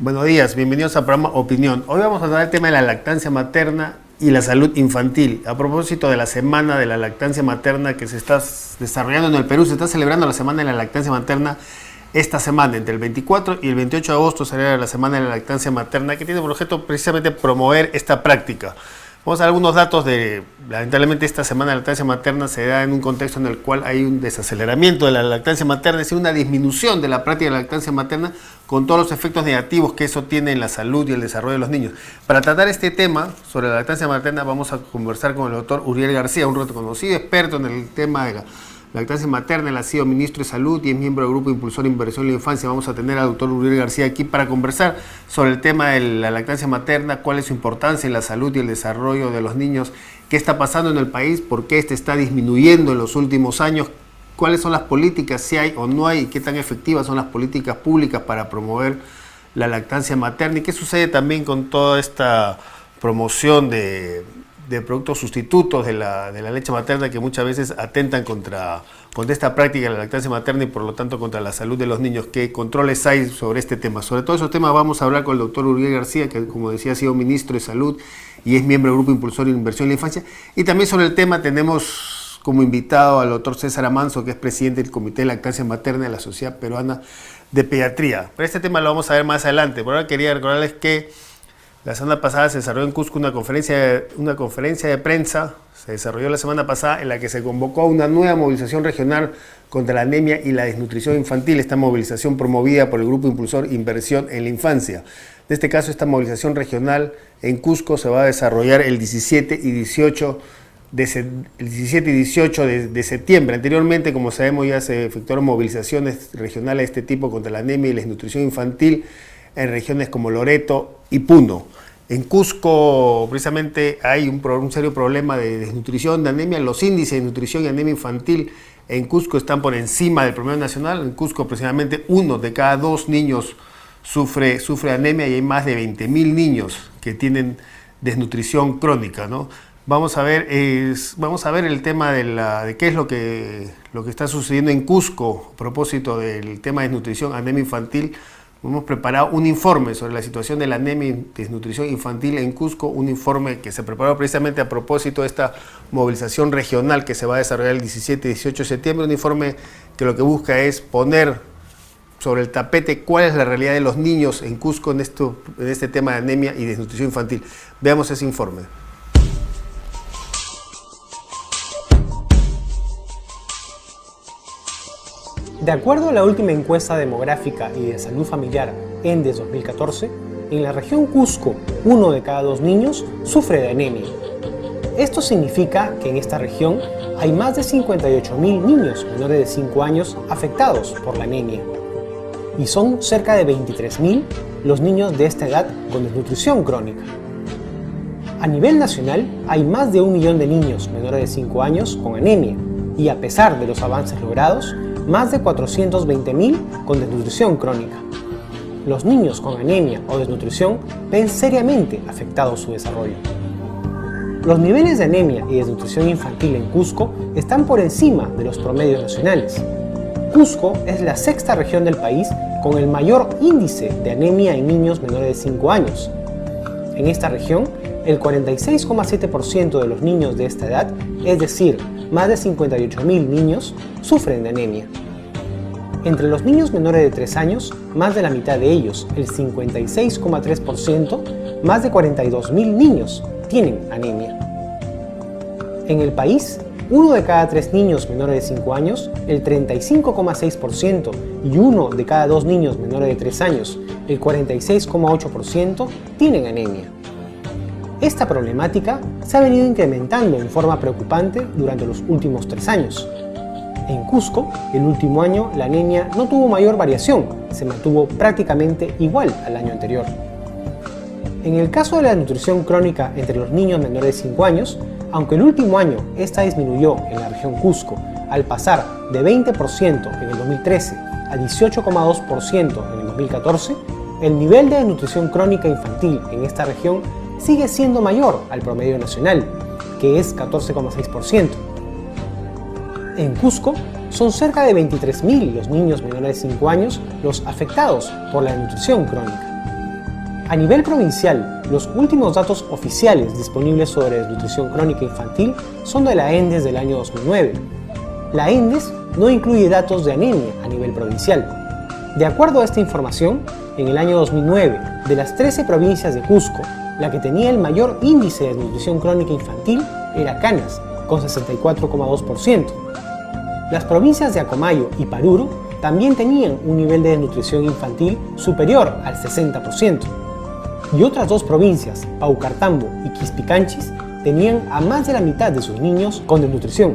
Buenos días, bienvenidos al programa Opinión. Hoy vamos a tratar el tema de la lactancia materna y la salud infantil. A propósito de la semana de la lactancia materna que se está desarrollando en el Perú, se está celebrando la semana de la lactancia materna esta semana, entre el 24 y el 28 de agosto será la semana de la lactancia materna, que tiene por objeto precisamente promover esta práctica. Vamos a dar algunos datos de, lamentablemente esta semana de la lactancia materna se da en un contexto en el cual hay un desaceleramiento de la lactancia materna, es decir, una disminución de la práctica de la lactancia materna con todos los efectos negativos que eso tiene en la salud y el desarrollo de los niños. Para tratar este tema sobre la lactancia materna vamos a conversar con el doctor Uriel García, un reconocido experto en el tema de la lactancia materna. Él ha sido ministro de Salud y es miembro del Grupo Impulsor de Inversión en la Infancia. Vamos a tener al doctor Uriel García aquí para conversar sobre el tema de la lactancia materna, cuál es su importancia en la salud y el desarrollo de los niños, qué está pasando en el país, por qué este está disminuyendo en los últimos años, cuáles son las políticas, si hay o no hay, y qué tan efectivas son las políticas públicas para promover la lactancia materna y qué sucede también con toda esta promoción de productos sustitutos de la leche materna que muchas veces atentan contra esta práctica de la lactancia materna y por lo tanto contra la salud de los niños. ¿Qué controles hay sobre este tema? Sobre todos esos temas vamos a hablar con el doctor Uriel García, que como decía ha sido ministro de Salud y es miembro del Grupo Impulsor de Inversión en la Infancia. Y también sobre el tema tenemos como invitado al doctor César Amanso, que es presidente del Comité de Lactancia Materna de la Sociedad Peruana de Pediatría. Pero este tema lo vamos a ver más adelante. Por ahora quería recordarles que la semana pasada se desarrolló en Cusco una conferencia de prensa, se desarrolló la semana pasada en la que se convocó a una nueva movilización regional contra la anemia y la desnutrición infantil, esta movilización promovida por el Grupo Impulsor Inversión en la Infancia. En este caso, esta movilización regional en Cusco se va a desarrollar el 17 y 18 de septiembre. Anteriormente, como sabemos, ya se efectuaron movilizaciones regionales de este tipo contra la anemia y la desnutrición infantil en regiones como Loreto y Puno. En Cusco, precisamente, hay un serio problema de desnutrición, de anemia. Los índices de nutrición y anemia infantil en Cusco están por encima del promedio nacional. En Cusco, aproximadamente 1 de cada 2 niños sufre anemia y hay más de 20.000 niños que tienen desnutrición crónica, ¿no? Vamos a ver el tema de qué es lo que está sucediendo en Cusco a propósito del tema de desnutrición, anemia infantil. Hemos preparado un informe sobre la situación de la anemia y desnutrición infantil en Cusco, un informe que se preparó precisamente a propósito de esta movilización regional que se va a desarrollar el 17 y 18 de septiembre, un informe que lo que busca es poner sobre el tapete cuál es la realidad de los niños en Cusco en este tema de anemia y desnutrición infantil. Veamos ese informe. De acuerdo a la última encuesta demográfica y de salud familiar ENDES 2014, en la región Cusco, 1 de cada 2 niños sufre de anemia. Esto significa que en esta región hay más de 58.000 niños menores de 5 años afectados por la anemia. Y son cerca de 23.000 los niños de esta edad con desnutrición crónica. A nivel nacional hay más de 1 millón de niños menores de 5 años con anemia y a pesar de los avances logrados, más de 420.000 con desnutrición crónica. Los niños con anemia o desnutrición ven seriamente afectado su desarrollo. Los niveles de anemia y desnutrición infantil en Cusco están por encima de los promedios nacionales. Cusco es la 6ª región del país con el mayor índice de anemia en niños menores de 5 años. En esta región, el 46,7% de los niños de esta edad, es decir, más de 58.000 niños, sufren de anemia. Entre los niños menores de 3 años, más de la mitad de ellos, el 56,3%, más de 42.000 niños tienen anemia. En el país, 1 de cada 3 niños menores de 5 años, el 35,6%, y 1 de cada 2 niños menores de 3 años, el 46,8%, tienen anemia. Esta problemática se ha venido incrementando en forma preocupante durante los últimos 3 años. En Cusco, el último año, la anemia no tuvo mayor variación, se mantuvo prácticamente igual al año anterior. En el caso de la nutrición crónica entre los niños menores de 5 años, aunque el último año esta disminuyó en la región Cusco al pasar de 20% en el 2013 a 18,2% en el 2014, el nivel de desnutrición crónica infantil en esta región sigue siendo mayor al promedio nacional, que es 14,6%. En Cusco, son cerca de 23.000 los niños menores de 5 años los afectados por la desnutrición crónica. A nivel provincial, los últimos datos oficiales disponibles sobre desnutrición crónica infantil son de la ENDES del año 2009. La ENDES no incluye datos de anemia a nivel provincial. De acuerdo a esta información, en el año 2009, de las 13 provincias de Cusco, la que tenía el mayor índice de desnutrición crónica infantil era Canas, con 64,2%. Las provincias de Acomayo y Paruro también tenían un nivel de desnutrición infantil superior al 60%. Y otras dos provincias, Paucartambo y Quispicanchis, tenían a más de la mitad de sus niños con desnutrición.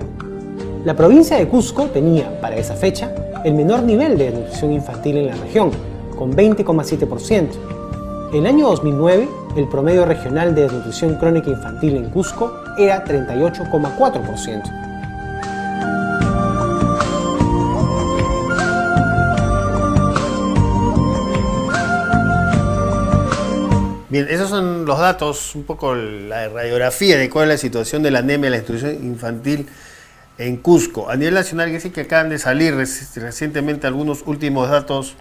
La provincia de Cusco tenía, para esa fecha, el menor nivel de desnutrición infantil en la región, con 20,7%. En el año 2009, el promedio regional de desnutrición crónica infantil en Cusco era 38,4%. Bien, esos son los datos, un poco la radiografía de cuál es la situación de la anemia y la desnutrición infantil en Cusco. A nivel nacional, que sí que acaban de salir recientemente algunos últimos datos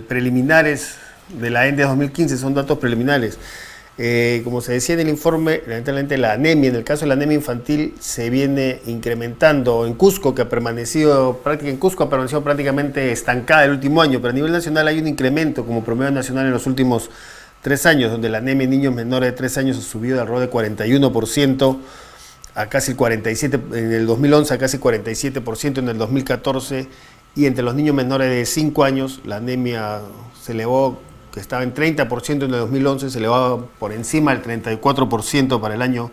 preliminares de la ENDES 2015, son datos preliminares. Como se decía en el informe, lamentablemente la anemia, en el caso de la anemia infantil, se viene incrementando en Cusco, que ha permanecido prácticamente estancada el último año, pero a nivel nacional hay un incremento como promedio nacional en los últimos 3 años, donde la anemia en niños menores de 3 años ha subido de alrededor de 41% a casi 47% en el 2011, a casi 47% en el 2014, y entre los niños menores de 5 años la anemia se elevó, que estaba en 30% en el 2011, se elevó por encima del 34% para el año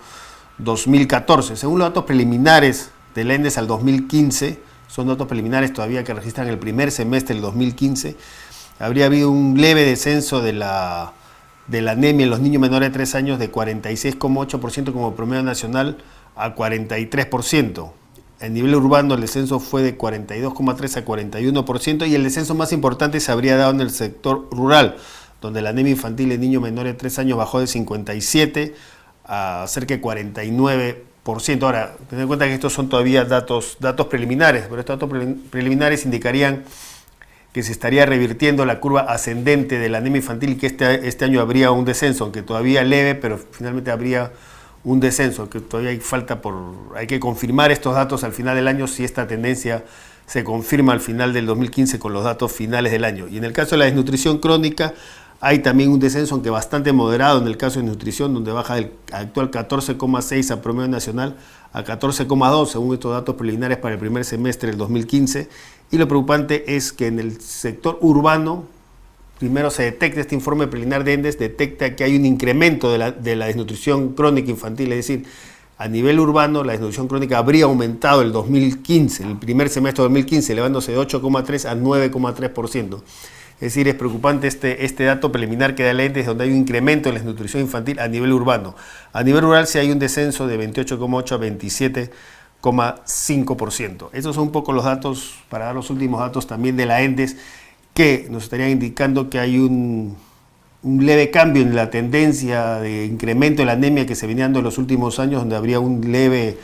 2014. Según los datos preliminares del ENDES al 2015, son datos preliminares todavía que registran el primer semestre del 2015, habría habido un leve descenso de la anemia en los niños menores de 3 años de 46,8% como promedio nacional a 43%. A nivel urbano el descenso fue de 42,3% a 41%, y el descenso más importante se habría dado en el sector rural, donde la anemia infantil en niños menores de 3 años bajó de 57% a cerca de 49%. Ahora, ten en cuenta que estos son todavía datos preliminares, pero estos datos preliminares indicarían que se estaría revirtiendo la curva ascendente de la anemia infantil y que este año habría un descenso, aunque todavía leve, pero finalmente habría un descenso, que todavía hay que confirmar estos datos al final del año, si esta tendencia se confirma al final del 2015 con los datos finales del año. Y en el caso de la desnutrición crónica hay también un descenso, aunque bastante moderado en el caso de nutrición, donde baja del actual 14,6 a promedio nacional a 14,2 según estos datos preliminares para el primer semestre del 2015. Y lo preocupante es que en el sector urbano, primero se detecta, este informe preliminar de ENDES detecta que hay un incremento de la desnutrición crónica infantil, es decir, a nivel urbano la desnutrición crónica habría aumentado el 2015, el primer semestre de 2015, elevándose de 8,3 a 9,3%. Es decir, es preocupante este dato preliminar que da el ENDES, donde hay un incremento en la desnutrición infantil a nivel urbano. A nivel rural sí hay un descenso de 28,8 a 27,5%. Esos son un poco los datos, para dar los últimos datos también de la ENDES, que nos estarían indicando que hay un leve cambio en la tendencia de incremento de la anemia que se venía dando en los últimos años, donde habría un leve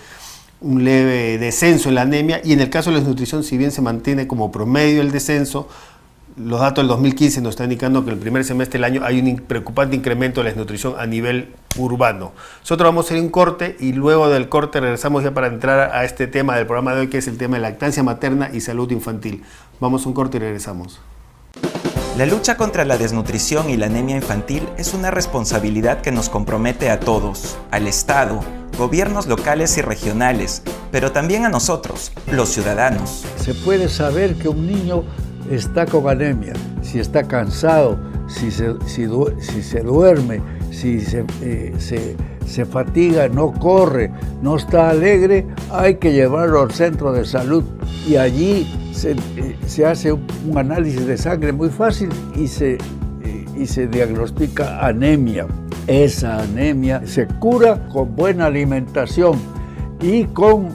descenso en la anemia, y en el caso de la desnutrición, si bien se mantiene como promedio el descenso, los datos del 2015 nos están indicando que en el primer semestre del año hay un preocupante incremento de la desnutrición a nivel urbano. Nosotros vamos a hacer un corte y luego del corte regresamos ya para entrar a este tema del programa de hoy, que es el tema de lactancia materna y salud infantil. Vamos a un corte y regresamos. La lucha contra la desnutrición y la anemia infantil es una responsabilidad que nos compromete a todos, al Estado, gobiernos locales y regionales, pero también a nosotros, los ciudadanos. Se puede saber que un niño está con anemia, si está cansado, si se duerme, si se fatiga, no corre, no está alegre, hay que llevarlo al centro de salud y allí se hace un análisis de sangre muy fácil y se diagnostica anemia. Esa anemia se cura con buena alimentación y con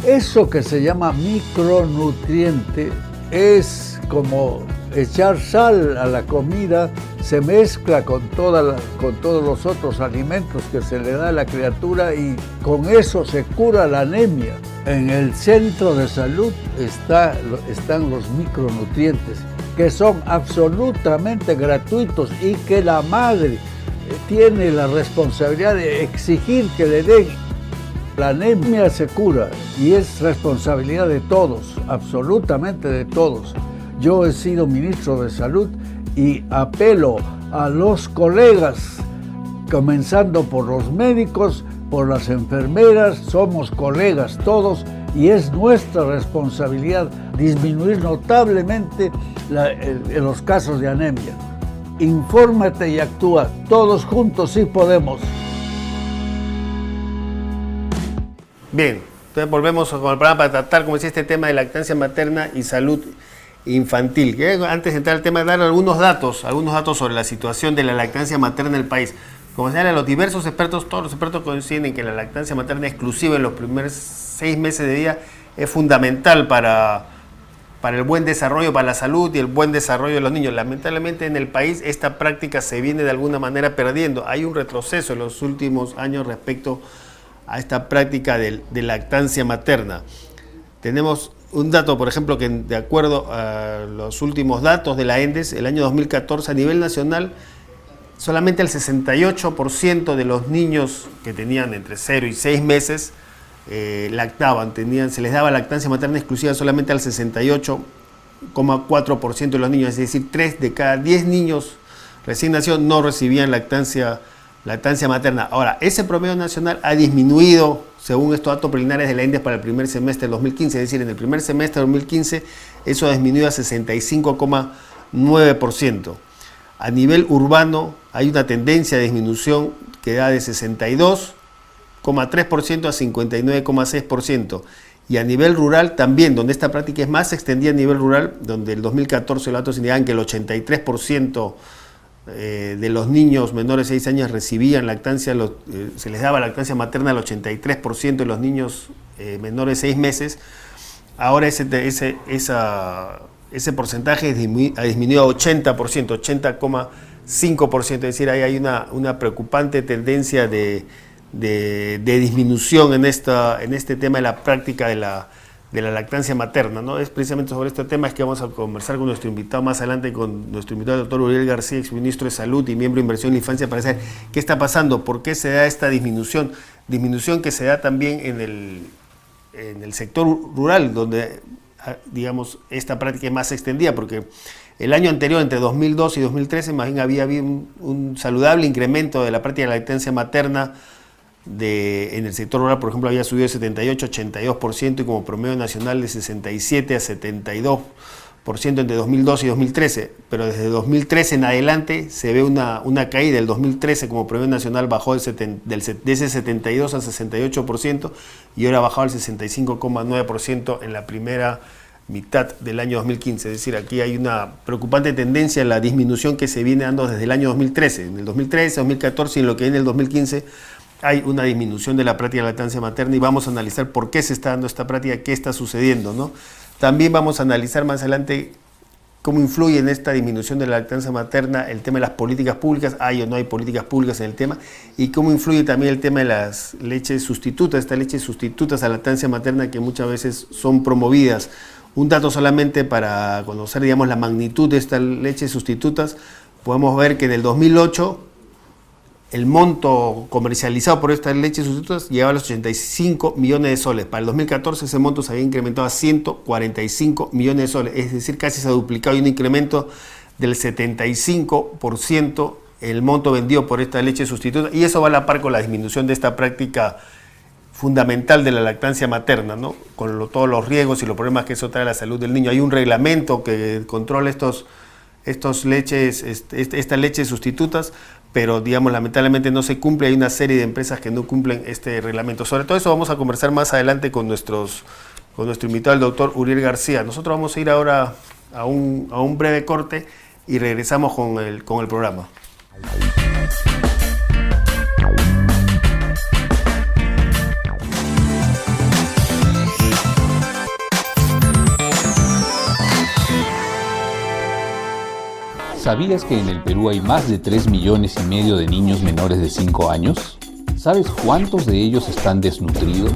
eso que se llama micronutriente. Es como echar sal a la comida se mezcla con todos los otros alimentos que se le da a la criatura y con eso se cura la anemia. En el centro de salud están los micronutrientes, que son absolutamente gratuitos y que la madre tiene la responsabilidad de exigir que le den. La anemia se cura y es responsabilidad de todos, absolutamente de todos. Yo he sido ministro de Salud y apelo a los colegas, comenzando por los médicos, por las enfermeras, somos colegas todos y es nuestra responsabilidad disminuir notablemente los casos de anemia. Infórmate y actúa, todos juntos sí podemos. Bien, entonces volvemos con el programa para tratar, como decía, este tema de lactancia materna y salud infantil. Antes de entrar al tema, dar algunos datos sobre la situación de la lactancia materna en el país. Como señalan los diversos expertos, todos los expertos coinciden en que la lactancia materna exclusiva en los primeros 6 meses de vida es fundamental para el buen desarrollo, para la salud y el buen desarrollo de los niños. Lamentablemente en el país esta práctica se viene de alguna manera perdiendo. Hay un retroceso en los últimos años respecto a esta práctica de lactancia materna. Tenemos un dato, por ejemplo, que de acuerdo a los últimos datos de la ENDES, el año 2014 a nivel nacional, solamente el 68% de los niños que tenían entre 0 y 6 meses lactaban, se les daba lactancia materna exclusiva solamente al 68,4% de los niños, es decir, 3 de cada 10 niños recién nacidos no recibían lactancia materna. Ahora, ese promedio nacional ha disminuido, según estos datos preliminares de la ENDES para el primer semestre del 2015, es decir, en el primer semestre del 2015 eso ha disminuido a 65,9%. A nivel urbano hay una tendencia de disminución que da de 62,3% a 59,6%. Y a nivel rural también, donde esta práctica es más extendida a nivel rural, donde el 2014 los datos indican que el 83% de los niños menores de 6 años recibían lactancia, se les daba lactancia materna al 83% de los niños menores de 6 meses. Ahora ese porcentaje ha disminuido a 80%, 80,5%, es decir, ahí hay una preocupante tendencia de disminución en este tema de la práctica de la lactancia materna, ¿no? Es precisamente sobre este tema es que vamos a conversar con nuestro invitado más adelante, con nuestro invitado el doctor Uriel García, exministro de Salud y miembro de Inversión en la Infancia, para saber qué está pasando, por qué se da esta disminución que se da también en el sector rural, donde, digamos, esta práctica es más extendida, porque el año anterior, entre 2002 y 2013, más bien había habido un saludable incremento de la práctica de la lactancia materna en el sector rural. Por ejemplo, había subido de 78 a 82% y como promedio nacional de 67 a 72% entre 2002 y 2013, pero desde 2013 en adelante se ve una caída. El 2013 como promedio nacional bajó de ese 72 al 68% y ahora ha bajado al 65,9% en la primera mitad del año 2015, es decir, aquí hay una preocupante tendencia en la disminución que se viene dando desde el año 2013. En el 2013, 2014 y en lo que viene el 2015 hay una disminución de la práctica de lactancia materna y vamos a analizar por qué se está dando esta práctica, qué está sucediendo, ¿no? También vamos a analizar más adelante cómo influye en esta disminución de la lactancia materna el tema de las políticas públicas, hay o no hay políticas públicas en el tema, y cómo influye también el tema de las leches sustitutas, estas leches sustitutas a la lactancia materna que muchas veces son promovidas. Un dato solamente para conocer, digamos, la magnitud de estas leches sustitutas, podemos ver que en el 2008 el monto comercializado por estas leches sustitutas llegaba a los 85 millones de soles. Para el 2014 ese monto se había incrementado a 145 millones de soles, es decir, casi se ha duplicado, y un incremento del 75% el monto vendido por esta leche sustituta, y eso va a la par con la disminución de esta práctica fundamental de la lactancia materna, ¿no? Con todos los riesgos y los problemas que eso trae a la salud del niño. Hay un reglamento que controla estas leches sustitutas, pero digamos lamentablemente no se cumple. Hay una serie de empresas que no cumplen este reglamento. Sobre todo eso vamos a conversar más adelante con nuestro invitado, el doctor Uriel García. Nosotros vamos a ir ahora a un breve corte y regresamos con el programa. ¿Sabías que en el Perú hay más de 3,5 millones de niños menores de 5 años? ¿Sabes cuántos de ellos están desnutridos?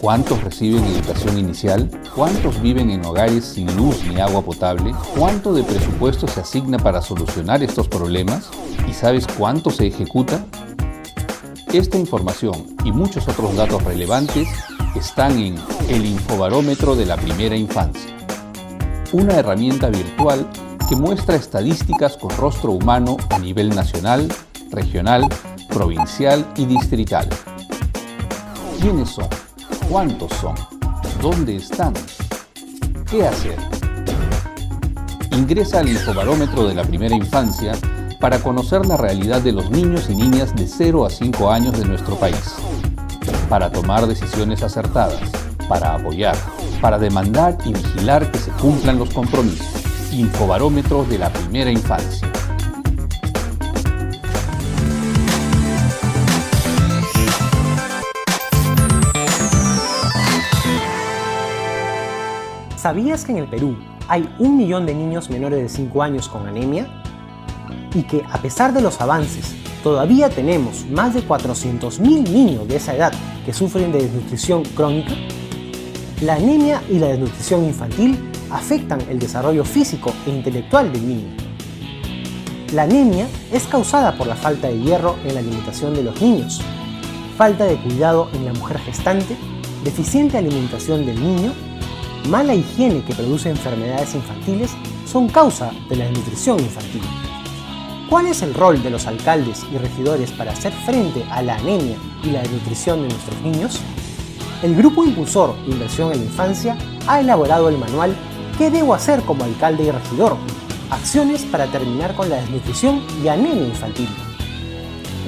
¿Cuántos reciben educación inicial? ¿Cuántos viven en hogares sin luz ni agua potable? ¿Cuánto de presupuesto se asigna para solucionar estos problemas? ¿Y sabes cuánto se ejecuta? Esta información y muchos otros datos relevantes están en el Infobarómetro de la Primera Infancia, una herramienta virtual que muestra estadísticas con rostro humano a nivel nacional, regional, provincial y distrital. ¿Quiénes son? ¿Cuántos son? ¿Dónde están? ¿Qué hacer? Ingresa al Infobarómetro de la Primera Infancia para conocer la realidad de los niños y niñas de 0 a 5 años de nuestro país, para tomar decisiones acertadas, para apoyar, para demandar y vigilar que se cumplan los compromisos. Infobarómetro de la Primera Infancia. ¿Sabías que en el Perú hay 1 millón de niños menores de 5 años con anemia? Y que a pesar de los avances, todavía tenemos más de 400.000 niños de esa edad que sufren de desnutrición crónica. La anemia y la desnutrición infantil afectan el desarrollo físico e intelectual del niño. La anemia es causada por la falta de hierro en la alimentación de los niños, falta de cuidado en la mujer gestante, deficiente alimentación del niño, mala higiene que produce enfermedades infantiles son causa de la desnutrición infantil. ¿Cuál es el rol de los alcaldes y regidores para hacer frente a la anemia y la desnutrición de nuestros niños? El Grupo Impulsor Inversión en la Infancia ha elaborado el manual ¿Qué debo hacer como alcalde y regidor? Acciones para terminar con la desnutrición y anemia infantil.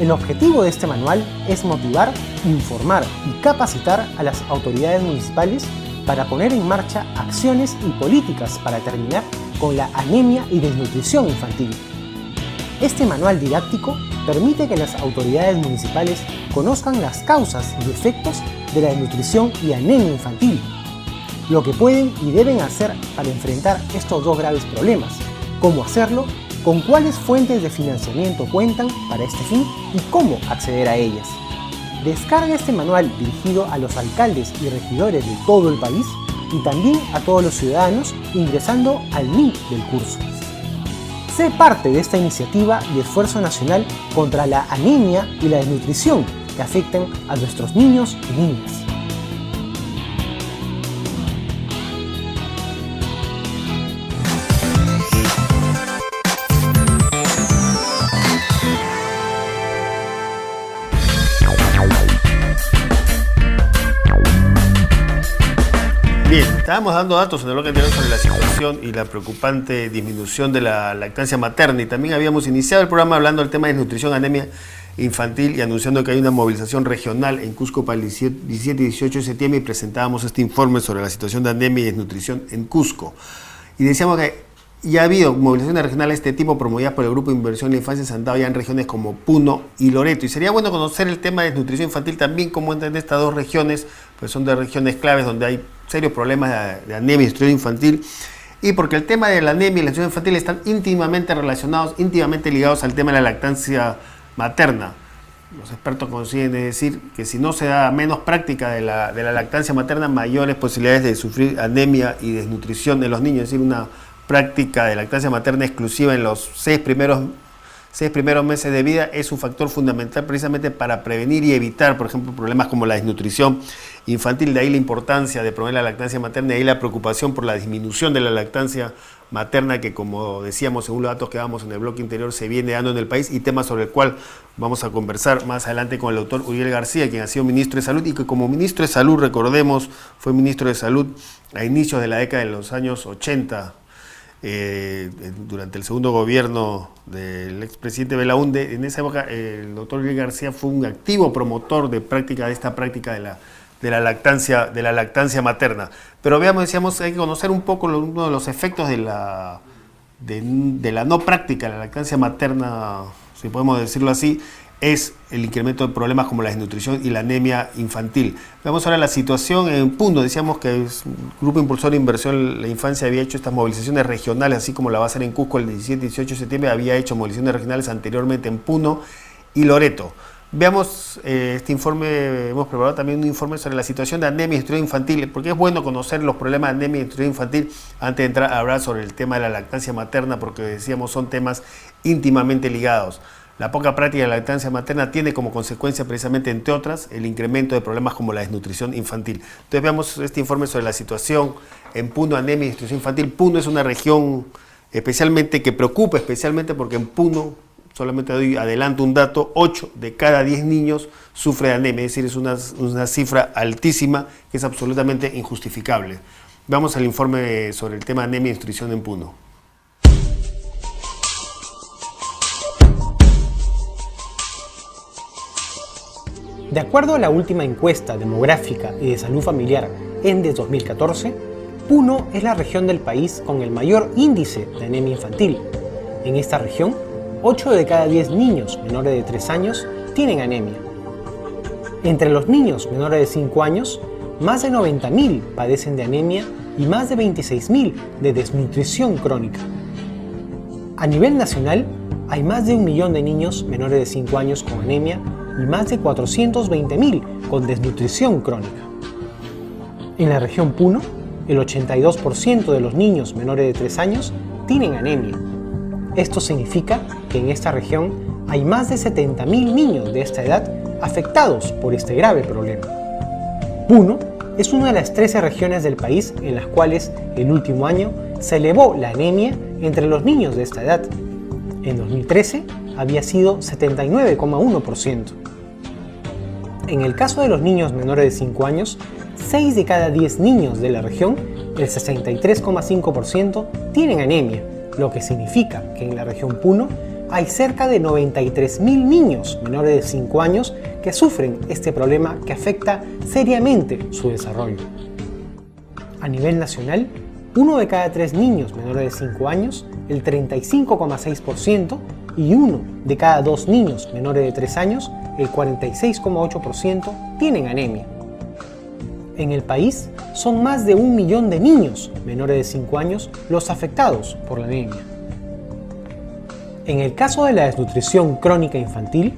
El objetivo de este manual es motivar, informar y capacitar a las autoridades municipales para poner en marcha acciones y políticas para terminar con la anemia y desnutrición infantil. Este manual didáctico permite que las autoridades municipales conozcan las causas y efectos de la desnutrición y anemia infantil, lo que pueden y deben hacer para enfrentar estos dos graves problemas, cómo hacerlo, con cuáles fuentes de financiamiento cuentan para este fin y cómo acceder a ellas. Descarga este manual dirigido a los alcaldes y regidores de todo el país y también a todos los ciudadanos ingresando al link del curso. Sé parte de esta iniciativa y esfuerzo nacional contra la anemia y la desnutrición que afectan a nuestros niños y niñas. Bien, estábamos dando datos en el bloque anterior sobre la situación y la preocupante disminución de la lactancia materna, y también habíamos iniciado el programa hablando del tema de desnutrición, anemia infantil y anunciando que hay una movilización regional en Cusco para el 17 y 18 de septiembre, y presentábamos este informe sobre la situación de anemia y desnutrición en Cusco. Y decíamos que ya ha habido movilizaciones regionales de este tipo promovidas por el Grupo de Inversión en la Infancia, se han dado ya en regiones como Puno y Loreto. Y sería bueno conocer el tema de desnutrición infantil también, cómo entran estas dos regiones, pues son de regiones claves donde hay serios problemas de anemia y desnutrición infantil. Y porque el tema de la anemia y la desnutrición infantil están íntimamente relacionados, íntimamente ligados al tema de la lactancia materna. Los expertos coinciden en decir que si no se da menos práctica de la lactancia materna, mayores posibilidades de sufrir anemia y desnutrición en los niños, es decir, una práctica de lactancia materna exclusiva en los 6 primeros meses de vida es un factor fundamental precisamente para prevenir y evitar, por ejemplo, problemas como la desnutrición infantil. De ahí la importancia de promover la lactancia materna, de ahí la preocupación por la disminución de la lactancia materna que, como decíamos, según los datos que damos en el bloque interior, se viene dando en el país, y tema sobre el cual vamos a conversar más adelante con el doctor Uriel García, quien ha sido ministro de Salud y que como ministro de Salud, recordemos, fue ministro de Salud a inicios de la década de los años 80, durante el segundo gobierno del expresidente Belaúnde. En esa época el doctor Uriel García fue un activo promotor de esta práctica de la lactancia materna. Pero veamos, decíamos, hay que conocer un poco uno de los efectos de la no práctica de la lactancia materna, si podemos decirlo así, es el incremento de problemas como la desnutrición y la anemia infantil. Veamos ahora la situación en Puno. Decíamos que el Grupo Impulsor de Inversión en la Infancia había hecho estas movilizaciones regionales, así como la va a hacer en Cusco el 17 y 18 de septiembre, había hecho movilizaciones regionales anteriormente en Puno y Loreto. Veamos este informe. Hemos preparado también un informe sobre la situación de anemia y desnutrición infantil, porque es bueno conocer los problemas de anemia y desnutrición infantil antes de entrar a hablar sobre el tema de la lactancia materna, porque decíamos son temas íntimamente ligados. La poca práctica de la lactancia materna tiene como consecuencia precisamente, entre otras, el incremento de problemas como la desnutrición infantil. Entonces veamos este informe sobre la situación en Puno, anemia y desnutrición infantil. Puno es una región especialmente que preocupa, especialmente porque en Puno, solamente doy adelanto un dato, 8 de cada 10 niños sufre de anemia, es decir, es una cifra altísima que es absolutamente injustificable. Vamos al informe sobre el tema de anemia y desnutrición en Puno. De acuerdo a la última encuesta demográfica y de salud familiar ENDES 2014, Puno es la región del país con el mayor índice de anemia infantil. En esta región, 8 de cada 10 niños menores de 3 años tienen anemia. Entre los niños menores de 5 años, más de 90.000 padecen de anemia y más de 26.000 de desnutrición crónica. A nivel nacional, hay más de 1 millón de niños menores de 5 años con anemia y más de 420.000 con desnutrición crónica. En la región Puno, el 82% de los niños menores de 3 años tienen anemia. Esto significa que en esta región hay más de 70.000 niños de esta edad afectados por este grave problema. Puno es una de las 13 regiones del país en las cuales el último año se elevó la anemia entre los niños de esta edad. En 2013 había sido 79,1%. En el caso de los niños menores de 5 años, 6 de cada 10 niños de la región, el 63,5%, tienen anemia, lo que significa que en la región Puno hay cerca de 93.000 niños menores de 5 años que sufren este problema que afecta seriamente su desarrollo. A nivel nacional, 1 de cada 3 niños menores de 5 años, el 35,6%, y 1 de cada 2 niños menores de 3 años, el 46,8%, tienen anemia. En el país son más de 1 millón de niños menores de 5 años los afectados por la anemia. En el caso de la desnutrición crónica infantil,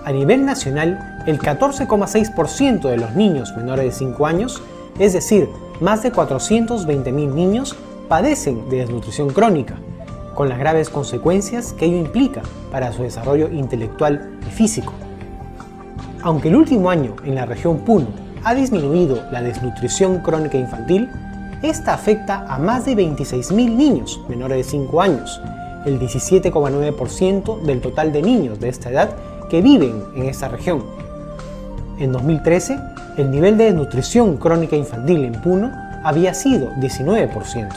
a nivel nacional, el 14,6% de los niños menores de 5 años, es decir, más de 420.000 niños, padecen de desnutrición crónica, con las graves consecuencias que ello implica para su desarrollo intelectual y físico. Aunque el último año en la región Puno ha disminuido la desnutrición crónica infantil, esta afecta a más de 26.000 niños menores de 5 años, el 17,9% del total de niños de esta edad que viven en esta región. En 2013, el nivel de desnutrición crónica infantil en Puno había sido 19%.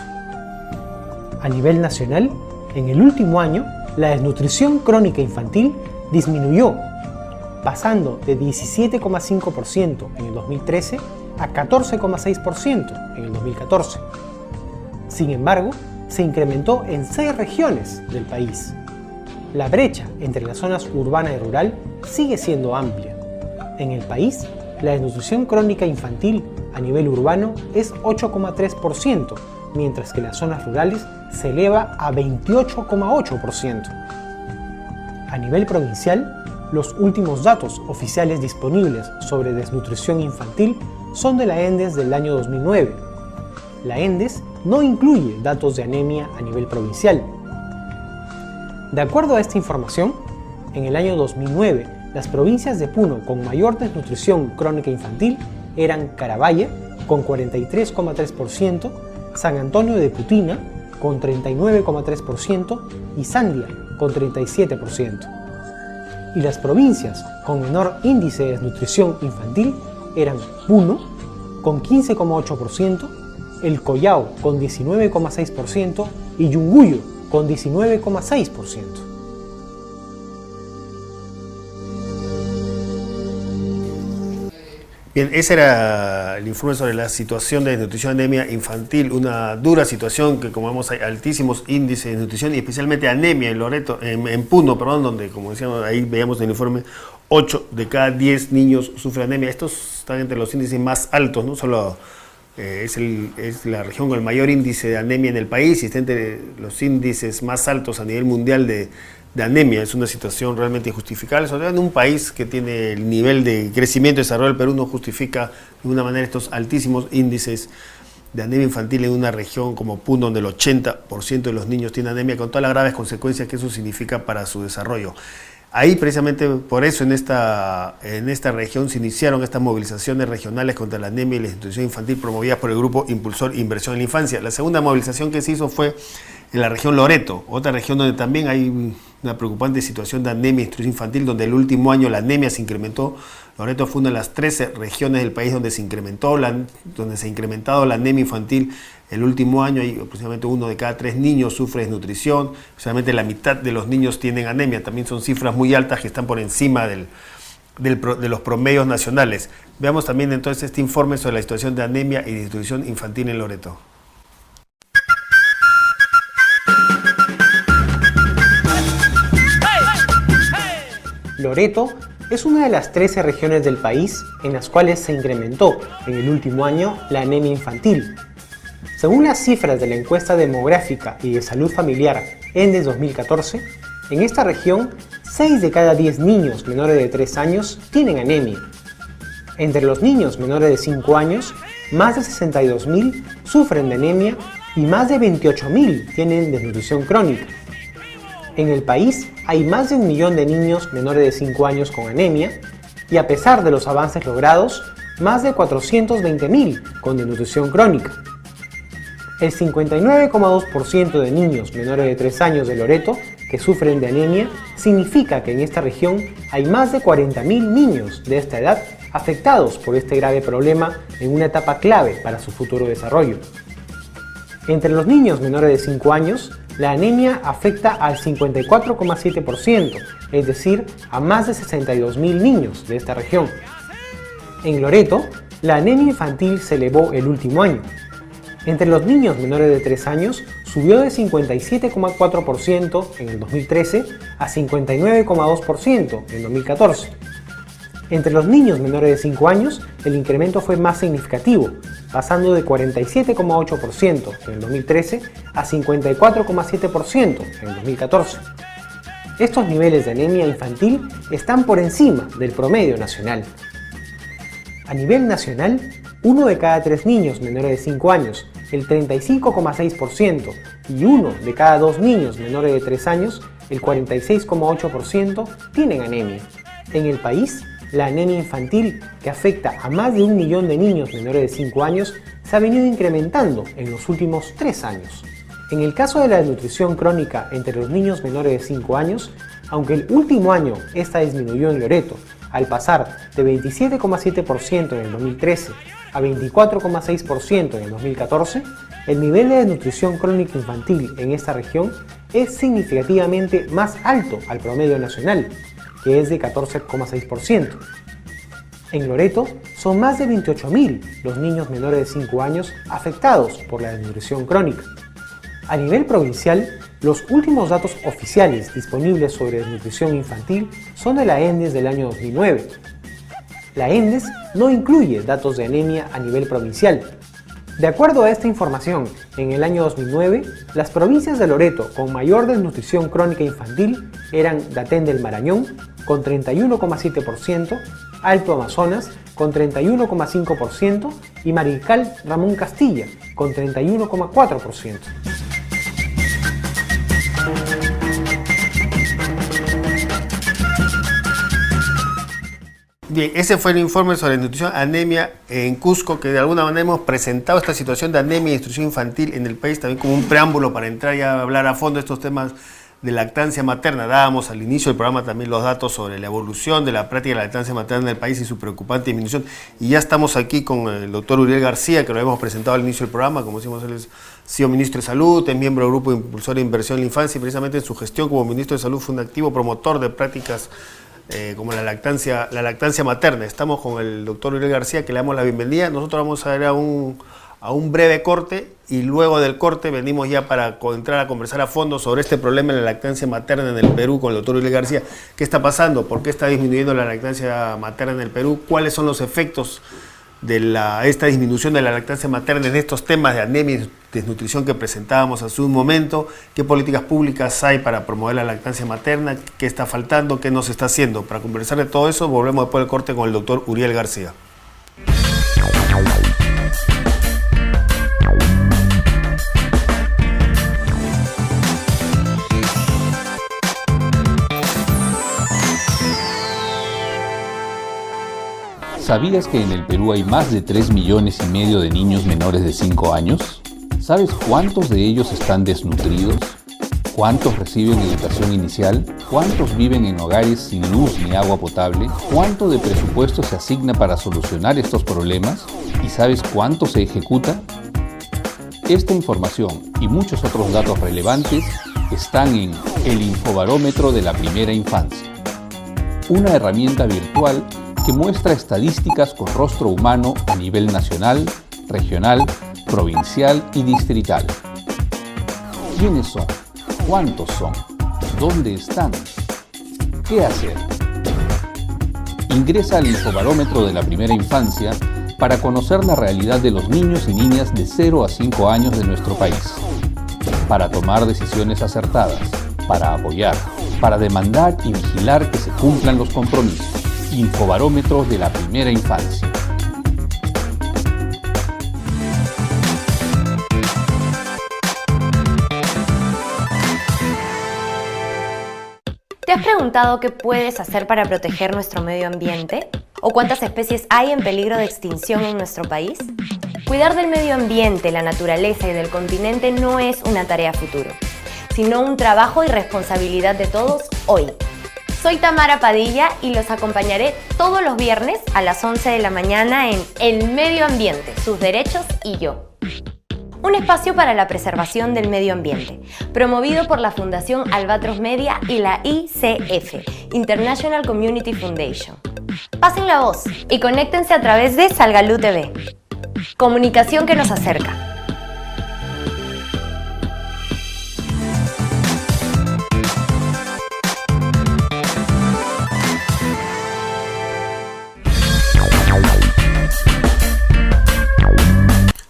A nivel nacional, en el último año, la desnutrición crónica infantil disminuyó, pasando de 17,5% en el 2013 a 14,6% en el 2014. Sin embargo, se incrementó en 6 regiones del país. La brecha entre las zonas urbana y rural sigue siendo amplia. En el país, la desnutrición crónica infantil a nivel urbano es 8,3%, mientras que en las zonas rurales se eleva a 28,8%. A nivel provincial, los últimos datos oficiales disponibles sobre desnutrición infantil son de la ENDES del año 2009. La ENDES no incluye datos de anemia a nivel provincial. De acuerdo a esta información, en el año 2009, las provincias de Puno con mayor desnutrición crónica infantil eran Carabaya, con 43,3%, San Antonio de Putina, con 39,3%, y Sandia, con 37%. Y las provincias con menor índice de desnutrición infantil eran Puno, con 15,8%, El Collao, con 19,6%, y Yunguyo, con 19,6%. Bien, ese era el informe sobre la situación de desnutrición y anemia infantil, una dura situación que, como vemos, hay altísimos índices de desnutrición y especialmente anemia en Loreto, en Puno, perdón, donde, como decíamos, ahí veíamos en el informe, 8 de cada 10 niños sufren anemia. Estos están entre los índices más altos, no solo es la región con el mayor índice de anemia en el país y está entre los índices más altos a nivel mundial de anemia. Es una situación realmente injustificable, sobre todo en un país que tiene el nivel de crecimiento y desarrollo del Perú, no justifica de ninguna manera estos altísimos índices de anemia infantil en una región como Puno, donde el 80% de los niños tienen anemia, con todas las graves consecuencias que eso significa para su desarrollo. Ahí, precisamente por eso, en esta región se iniciaron estas movilizaciones regionales contra la anemia y la desnutrición infantil promovidas por el Grupo Impulsor Inversión en la Infancia. La segunda movilización que se hizo fue en la región Loreto, otra región donde también hay una preocupante situación de anemia y desnutrición infantil, donde el último año la anemia se incrementó. Loreto fue una de las 13 regiones del país donde se ha incrementado la anemia infantil el último año. Y aproximadamente 1 de cada 3 niños sufre desnutrición, solamente la mitad de los niños tienen anemia. También son cifras muy altas que están por encima de los promedios nacionales. Veamos también entonces este informe sobre la situación de anemia y desnutrición infantil en Loreto. Loreto es una de las 13 regiones del país en las cuales se incrementó en el último año la anemia infantil. Según las cifras de la encuesta demográfica y de salud familiar ENDES 2014, en esta región 6 de cada 10 niños menores de 3 años tienen anemia. Entre los niños menores de 5 años, más de 62.000 sufren de anemia y más de 28.000 tienen desnutrición crónica. En el país hay más de 1 millón de niños menores de 5 años con anemia y, a pesar de los avances logrados, más de 420.000 con desnutrición crónica. El 59,2% de niños menores de 3 años de Loreto que sufren de anemia significa que en esta región hay más de 40.000 niños de esta edad afectados por este grave problema en una etapa clave para su futuro desarrollo. Entre los niños menores de 5 años, la anemia afecta al 54,7%, es decir, a más de 62.000 niños de esta región. En Loreto, la anemia infantil se elevó el último año. Entre los niños menores de 3 años, subió de 57,4% en el 2013 a 59,2% en 2014. Entre los niños menores de 5 años, el incremento fue más significativo, pasando de 47,8% en el 2013 a 54,7% en el 2014. Estos niveles de anemia infantil están por encima del promedio nacional. A nivel nacional, 1 de cada 3 niños menores de 5 años, el 35,6%, y 1 de cada 2 niños menores de 3 años, el 46,8%, tienen anemia. En el país, la anemia infantil, que afecta a más de 1 millón de niños menores de 5 años, se ha venido incrementando en los últimos 3 años. En el caso de la desnutrición crónica entre los niños menores de 5 años, aunque el último año esta disminuyó en Loreto, al pasar de 27,7% en el 2013 a 24,6% en el 2014, el nivel de desnutrición crónica infantil en esta región es significativamente más alto al promedio nacional, que es de 14,6%. En Loreto son más de 28.000 los niños menores de 5 años afectados por la desnutrición crónica. A nivel provincial, los últimos datos oficiales disponibles sobre desnutrición infantil son de la ENDES del año 2009. La ENDES no incluye datos de anemia a nivel provincial. De acuerdo a esta información, en el año 2009, las provincias de Loreto con mayor desnutrición crónica infantil eran Daten del Marañón, con 31,7%, Alto Amazonas, con 31,5%, y Mariscal Ramón Castilla, con 31,4%. Bien, ese fue el informe sobre nutrición, anemia en Cusco, que de alguna manera hemos presentado esta situación de anemia y desnutrición infantil en el país, también como un preámbulo para entrar y a hablar a fondo de estos temas de lactancia materna. Dábamos al inicio del programa también los datos sobre la evolución de la práctica de la lactancia materna en el país y su preocupante disminución. Y ya estamos aquí con el doctor Uriel García, que lo hemos presentado al inicio del programa. Como decimos, él ha sido ministro de Salud, es miembro del Grupo Impulsor de Inversión en la Infancia, y precisamente en su gestión como ministro de Salud fue un activo promotor de prácticas como la lactancia materna. Estamos con el doctor Uriel García, que le damos la bienvenida. Nosotros vamos a ir a un breve corte y luego del corte venimos ya para entrar a conversar a fondo sobre este problema de la lactancia materna en el Perú con el doctor Uriel García. ¿Qué está pasando? ¿Por qué está disminuyendo la lactancia materna en el Perú? ¿Cuáles son los efectos de esta disminución de la lactancia materna en estos temas de anemia y desnutrición que presentábamos hace un momento? ¿Qué políticas públicas hay para promover la lactancia materna? ¿Qué está faltando? ¿Qué no se está haciendo? Para conversar de todo eso, volvemos después del corte con el doctor Uriel García. ¿Sabías que en el Perú hay más de 3,5 millones de niños menores de 5 años? ¿Sabes cuántos de ellos están desnutridos? ¿Cuántos reciben educación inicial? ¿Cuántos viven en hogares sin luz ni agua potable? ¿Cuánto de presupuesto se asigna para solucionar estos problemas? ¿Y sabes cuánto se ejecuta? Esta información y muchos otros datos relevantes están en el Infobarómetro de la Primera Infancia, una herramienta virtual que muestra estadísticas con rostro humano a nivel nacional, regional, provincial y distrital. ¿Quiénes son? ¿Cuántos son? ¿Dónde están? ¿Qué hacer? Ingresa al Infobarómetro de la Primera Infancia para conocer la realidad de los niños y niñas de 0 a 5 años de nuestro país, para tomar decisiones acertadas, para apoyar, para demandar y vigilar que se cumplan los compromisos. Infobarómetro de la Primera Infancia. ¿Te has preguntado qué puedes hacer para proteger nuestro medio ambiente? ¿O cuántas especies hay en peligro de extinción en nuestro país? Cuidar del medio ambiente, la naturaleza y del continente no es una tarea futuro, sino un trabajo y responsabilidad de todos hoy. Soy Tamara Padilla y los acompañaré todos los viernes a las 11 de la mañana en El Medio Ambiente, sus derechos y yo. Un espacio para la preservación del medio ambiente, promovido por la Fundación Albatros Media y la ICF, International Community Foundation. Pasen la voz y conéctense a través de Salgalú TV. Comunicación que nos acerca.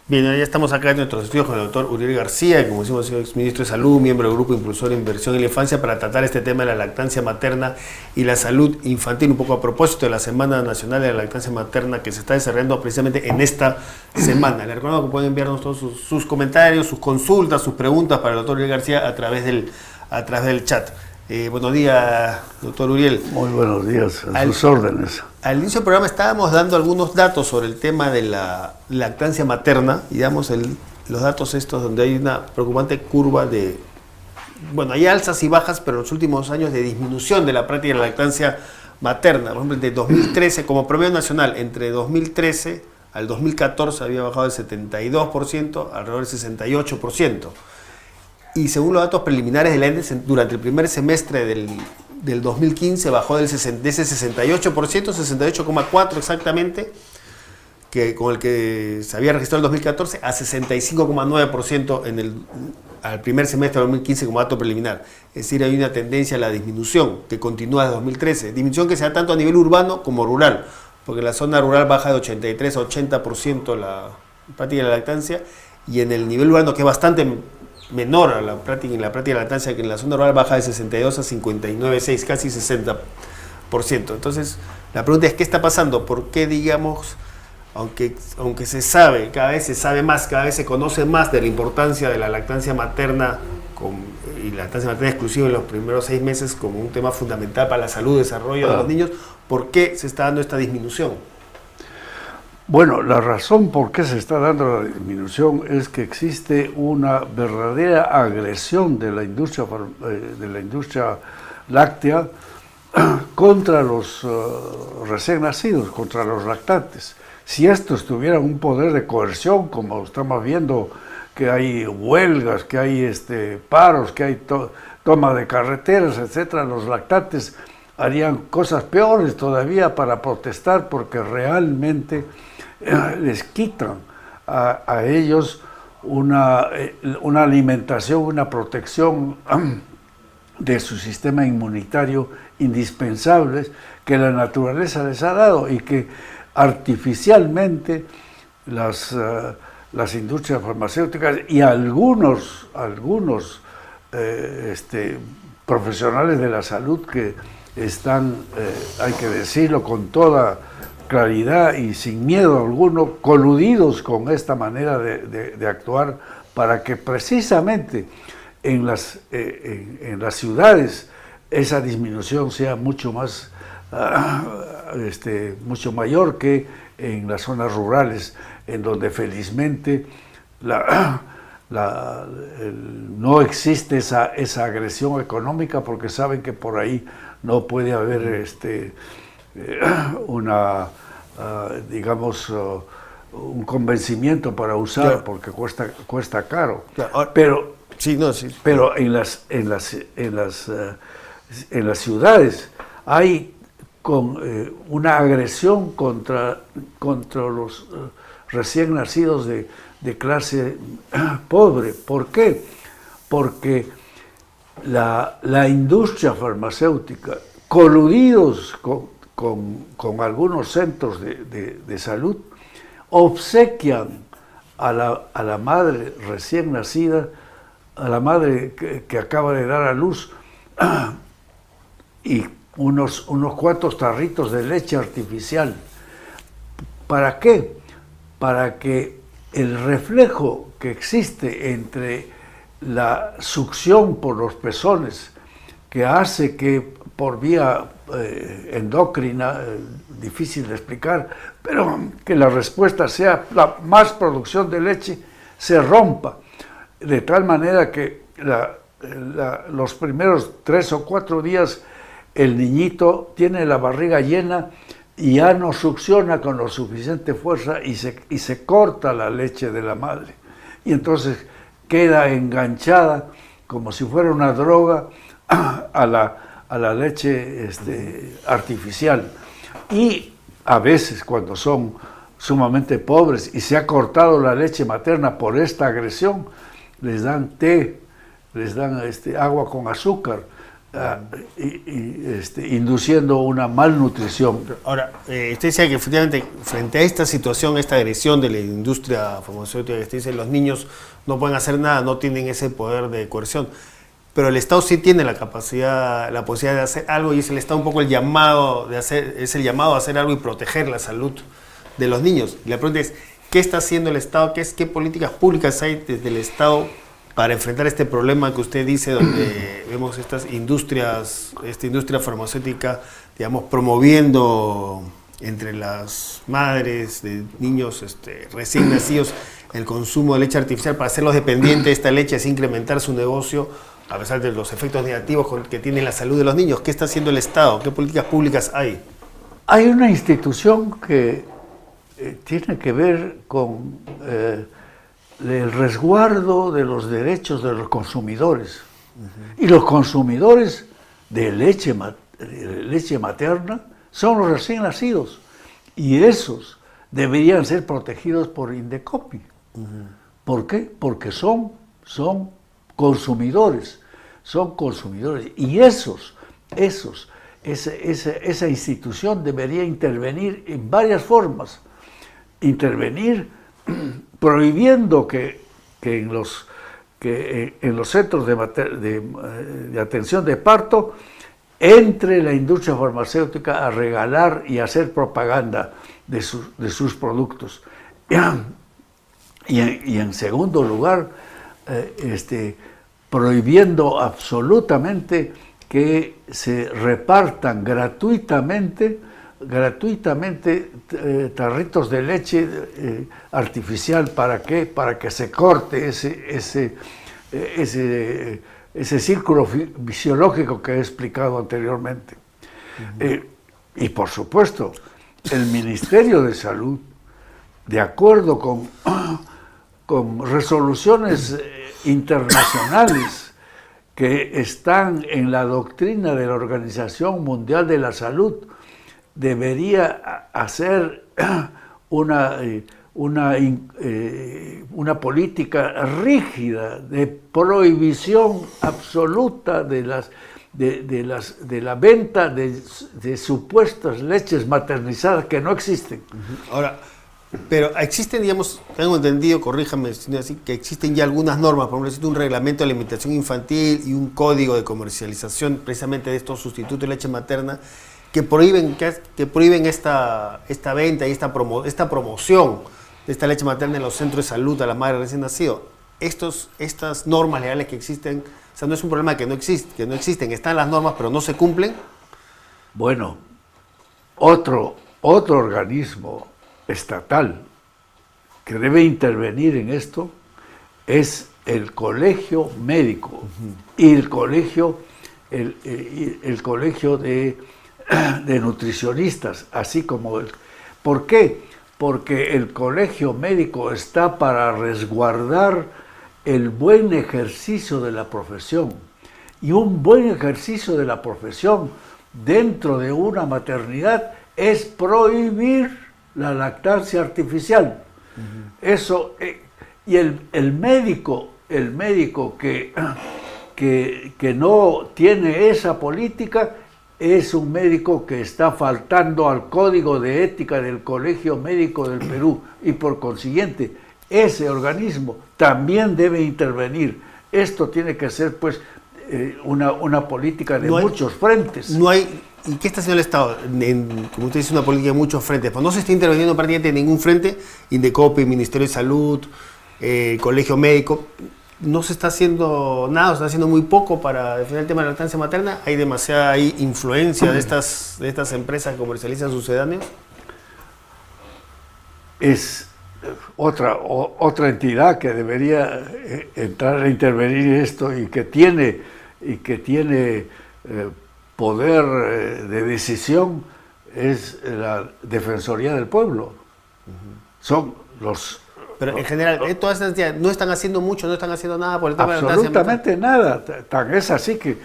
Bien, ya estamos acá en nuestros estudios con el doctor Uriel García, que como decimos, es exministro de Salud, miembro del Grupo Impulsor de Inversión en la Infancia, para tratar este tema de la lactancia materna y la salud infantil, un poco a propósito de la Semana Nacional de la Lactancia Materna que se está desarrollando precisamente en esta semana. Les recuerdo que pueden enviarnos todos sus comentarios, sus consultas, sus preguntas para el doctor Uriel García a través del chat. Buenos días, doctor Uriel. Muy buenos días, a sus órdenes. Al inicio del programa estábamos dando algunos datos sobre el tema de la lactancia materna y damos los datos estos donde hay una preocupante curva de, bueno, hay alzas y bajas, pero en los últimos años de disminución de la práctica de la lactancia materna. Por ejemplo, de 2013, como promedio nacional, entre 2013 al 2014 había bajado del 72%, alrededor del 68%. Y según los datos preliminares del ENDES, durante el primer semestre del 2015 bajó de ese 68%, 68,4% exactamente, con el que se había registrado el 2014, a 65,9% al primer semestre del 2015 como dato preliminar. Es decir, hay una tendencia a la disminución que continúa desde 2013, disminución que se da tanto a nivel urbano como rural, porque la zona rural baja de 83 a 80% la práctica de la lactancia, y en el nivel urbano, que es bastante menor a la práctica de la lactancia, que en la zona rural baja de 62 a 59,6, casi 60%. Entonces, la pregunta es, ¿qué está pasando? ¿Por qué, digamos, aunque se sabe, cada vez se sabe más, cada vez se conoce más de la importancia de la lactancia materna y la lactancia materna exclusiva en los primeros 6 meses como un tema fundamental para la salud y desarrollo de los niños, ¿por qué se está dando esta disminución? Bueno, la razón por qué se está dando la disminución es que existe una verdadera agresión de la industria láctea contra los recién nacidos, contra los lactantes. Si estos tuvieran un poder de coerción, como estamos viendo que hay huelgas, que hay paros, que hay toma de carreteras, etcétera, los lactantes harían cosas peores todavía para protestar, porque realmente les quitan a ellos una alimentación, una protección de su sistema inmunitario indispensables que la naturaleza les ha dado, y que artificialmente las industrias farmacéuticas y algunos profesionales de la salud que están, hay que decirlo con toda claridad y sin miedo alguno, coludidos con esta manera de actuar, para que precisamente en las ciudades esa disminución sea mucho más, mucho mayor que en las zonas rurales, en donde felizmente no existe esa agresión económica, porque saben que por ahí no puede haber un convencimios para usar, claro, porque cuesta caro. Claro. Pero sí, no, sí. Pero en las ciudades hay una agresión contra los recién nacidos de clase pobre. ¿Por qué? Porque la industria farmacéutica, coludidos con algunos centros de salud, obsequian a la madre recién nacida, a la madre que acaba de dar a luz, y unos cuantos tarritos de leche artificial. ¿Para qué? Para que el reflejo que existe entre la succión por los pezones, que hace que por vía endocrina, difícil de explicar, pero que la respuesta sea la más producción de leche, se rompa, de tal manera que los primeros 3 o 4 días el niñito tiene la barriga llena y ya no succiona con la suficiente fuerza y se corta la leche de la madre. Y entonces queda enganchada como si fuera una droga a la leche artificial. Y a veces, cuando son sumamente pobres y se ha cortado la leche materna por esta agresión, les dan té, les dan agua con azúcar, induciendo una malnutrición. Ahora, usted decía que efectivamente frente a esta situación, esta agresión de la industria farmacéutica, que usted dice, los niños no pueden hacer nada, no tienen ese poder de coerción, pero el Estado sí tiene la capacidad, la posibilidad de hacer algo, y es el Estado un poco el llamado a hacer algo y proteger la salud de los niños. Y la pregunta es, ¿qué está haciendo el Estado? ¿Qué políticas públicas hay desde el Estado para enfrentar este problema que usted dice, donde vemos esta industria farmacéutica, digamos, promoviendo entre las madres de niños recién nacidos el consumo de leche artificial para hacerlos dependientes de esta leche, así incrementar su negocio, a pesar de los efectos negativos que tiene la salud de los niños? ¿Qué está haciendo el Estado? ¿Qué políticas públicas hay? Hay una institución que tiene que ver con el resguardo de los derechos de los consumidores. Y los consumidores de leche materna son los recién nacidos. Y esos deberían ser protegidos por Indecopi. ¿Por qué? Porque son consumidores. Son consumidores. Y esa institución debería intervenir en varias formas. Intervenir prohibiendo que en los centros de atención de parto entre la industria farmacéutica a regalar y hacer propaganda de sus productos. Y en segundo lugar, prohibiendo absolutamente que se repartan gratuitamente tarritos de leche artificial. ¿Para qué? Para que se corte ese círculo fisiológico que he explicado anteriormente. Y por supuesto, el Ministerio de Salud, de acuerdo con resoluciones internacionales que están en la doctrina de la Organización Mundial de la Salud, debería hacer una política rígida de prohibición absoluta de la venta de supuestas leches maternizadas que no existen. Ahora, pero existen, digamos, tengo entendido, corríjame, así, que existen ya algunas normas, por ejemplo, existe un reglamento de alimentación infantil y un código de comercialización precisamente de estos sustitutos de leche materna que prohíben esta venta y esta promoción de esta leche materna en los centros de salud a la madre recién nacido. Estas normas legales que existen, o sea, no es un problema que no existen, están las normas pero no se cumplen. Bueno, otro organismo estatal que debe intervenir en esto es el colegio médico y el colegio de nutricionistas, así como ¿por qué? Porque el colegio médico está para resguardar el buen ejercicio de la profesión, y un buen ejercicio de la profesión dentro de una maternidad es prohibir la lactancia artificial. Eso, y el médico que no tiene esa política es un médico que está faltando al Código de Ética del Colegio Médico del Perú, y por consiguiente ese organismo también debe intervenir. Esto tiene que ser pues una política de muchos frentes. ¿Y qué está haciendo el Estado? Como usted dice, una política de muchos frentes. Pues no se está interviniendo prácticamente en ningún frente. Indecopi, Ministerio de Salud, Colegio Médico. No se está haciendo nada, se está haciendo muy poco para defender el tema de la lactancia materna. Hay demasiada influencia de estas empresas que comercializan sucedáneos. Es otra entidad que debería entrar a intervenir en esto y que tiene poder de decisión, es la Defensoría del Pueblo. Son los... Pero en general, todas estas entidades no están haciendo mucho, no están haciendo nada por el tema de la lactancia materna. Absolutamente nada. Tan es así que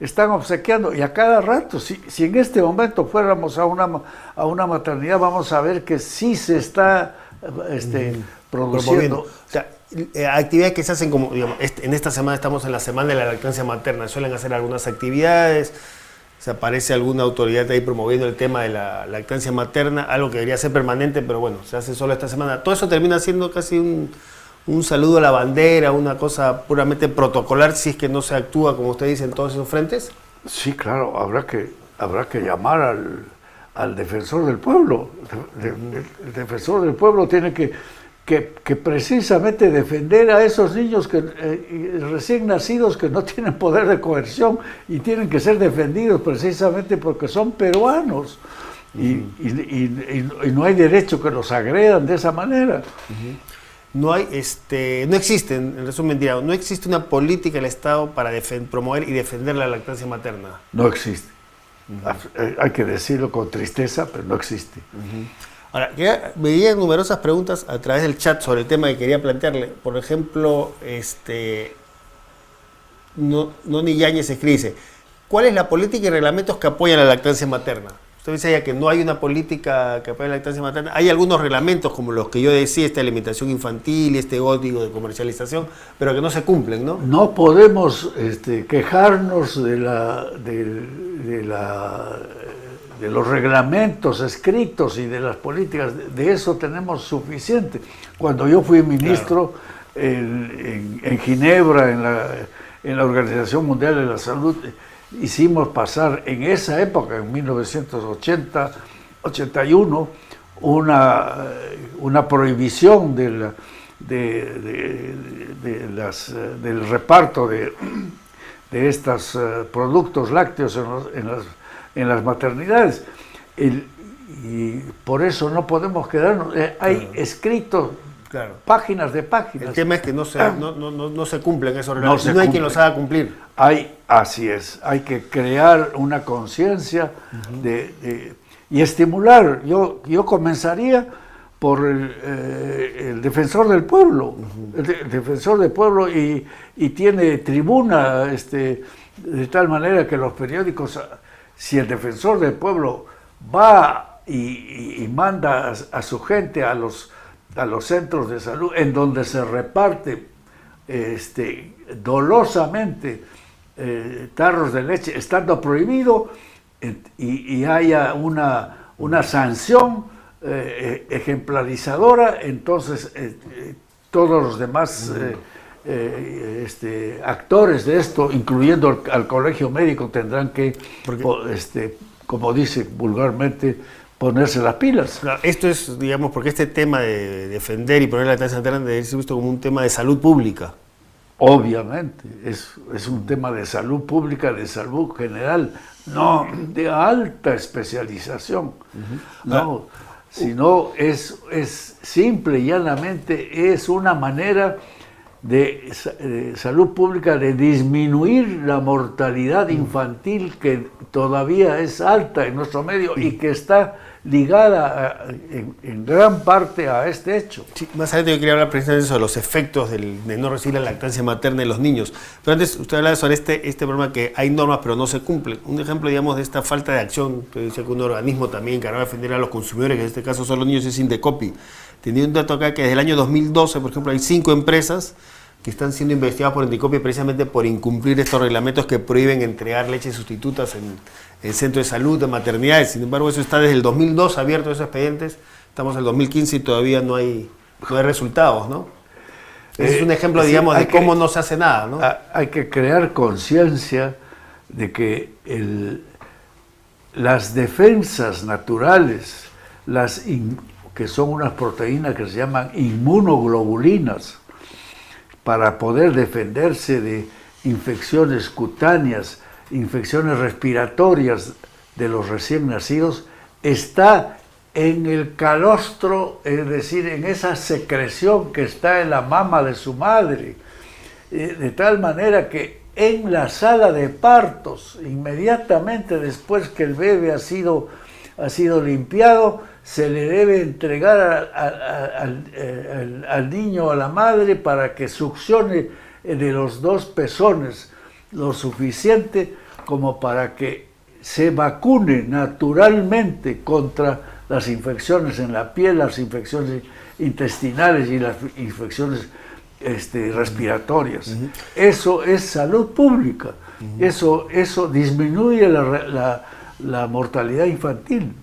están obsequiando, y a cada rato, si en este momento fuéramos a una maternidad, vamos a ver que sí se está produciendo. O sea, actividades que se hacen como, digamos, en esta semana estamos en la semana de la lactancia materna, suelen hacer algunas actividades, se aparece alguna autoridad ahí promoviendo el tema de la lactancia materna, algo que debería ser permanente, pero bueno, se hace solo esta semana. Todo eso termina siendo casi un saludo a la bandera, una cosa puramente protocolar, si es que no se actúa, como usted dice, en todos esos frentes. Sí, claro, habrá que llamar al defensor del pueblo. El defensor del pueblo tiene que precisamente defender a esos niños recién nacidos que no tienen poder de coerción y tienen que ser defendidos precisamente porque son peruanos. Y no hay derecho que los agredan de esa manera. No existe, en resumen, no existe una política del Estado para promover y defender la lactancia materna. No existe. Hay que decirlo con tristeza, pero no existe. Ahora, veía numerosas preguntas a través del chat sobre el tema que quería plantearle. Por ejemplo, Noni Yáñez escribe, ¿cuál es la política y reglamentos que apoyan la lactancia materna? Usted dice ya que no hay una política que apoye la lactancia materna. Hay algunos reglamentos, como los que yo decía, esta alimentación infantil y este código de comercialización, pero que no se cumplen, ¿no? No podemos quejarnos de los reglamentos escritos y de las políticas. De eso tenemos suficiente. Cuando yo fui ministro, claro, en Ginebra, en la Organización Mundial de la Salud, hicimos pasar en esa época, en 1980-81, una prohibición del reparto de estos productos lácteos en las maternidades. Y por eso no podemos quedarnos. Hay escritos, claro, páginas de páginas. El tema es que no se cumplen esos reglamentos, no hay quien los haga cumplir. Así es, hay que crear una conciencia y estimular. Yo comenzaría por el defensor del pueblo, el defensor del pueblo, y tiene tribuna, de tal manera que los periódicos, si el defensor del pueblo va y manda a su gente a los centros de salud, en donde se reparte dolosamente tarros de leche, estando prohibido, y haya una sanción ejemplarizadora, entonces todos los demás actores de esto, incluyendo al colegio médico, tendrán que, como dice vulgarmente, ponerse las pilas. Claro, esto es, digamos, porque este tema de defender y poner la lactancia materna debe ser visto como un tema de salud pública. Obviamente, es un tema de salud pública, de salud general, no de alta especialización, no, sino es simple y llanamente es una manera de salud pública de disminuir la mortalidad infantil, que todavía es alta en nuestro medio y que está ligada en gran parte a este hecho. Sí, más adelante yo quería hablar precisamente sobre los efectos de no recibir la lactancia materna en los niños. Pero antes usted hablaba sobre este problema que hay normas pero no se cumplen. Un ejemplo, digamos, de esta falta de acción, usted decía que un organismo también encargado de defender a los consumidores, que en este caso son los niños, es Indecopi. Tenía un dato acá que desde el año 2012, por ejemplo, hay 5 empresas que están siendo investigadas por Indecopi precisamente por incumplir estos reglamentos que prohíben entregar leches sustitutas en el centro de salud, de maternidades. Sin embargo, eso está desde el 2002 abierto, esos expedientes. Estamos en el 2015 y todavía no hay resultados, ¿no? Ese es un ejemplo, digamos, de cómo no se hace nada, ¿no? Hay que crear conciencia de que las defensas naturales, que son unas proteínas que se llaman inmunoglobulinas, para poder defenderse de infecciones cutáneas, infecciones respiratorias de los recién nacidos, está en el calostro, es decir, en esa secreción que está en la mama de su madre, de tal manera que en la sala de partos, inmediatamente después que el bebé ha sido limpiado, se le debe entregar al niño o a la madre para que succione de los 2 pezones lo suficiente como para que se vacune naturalmente contra las infecciones en la piel, las infecciones intestinales y las infecciones respiratorias. Eso es salud pública. Eso disminuye la mortalidad infantil.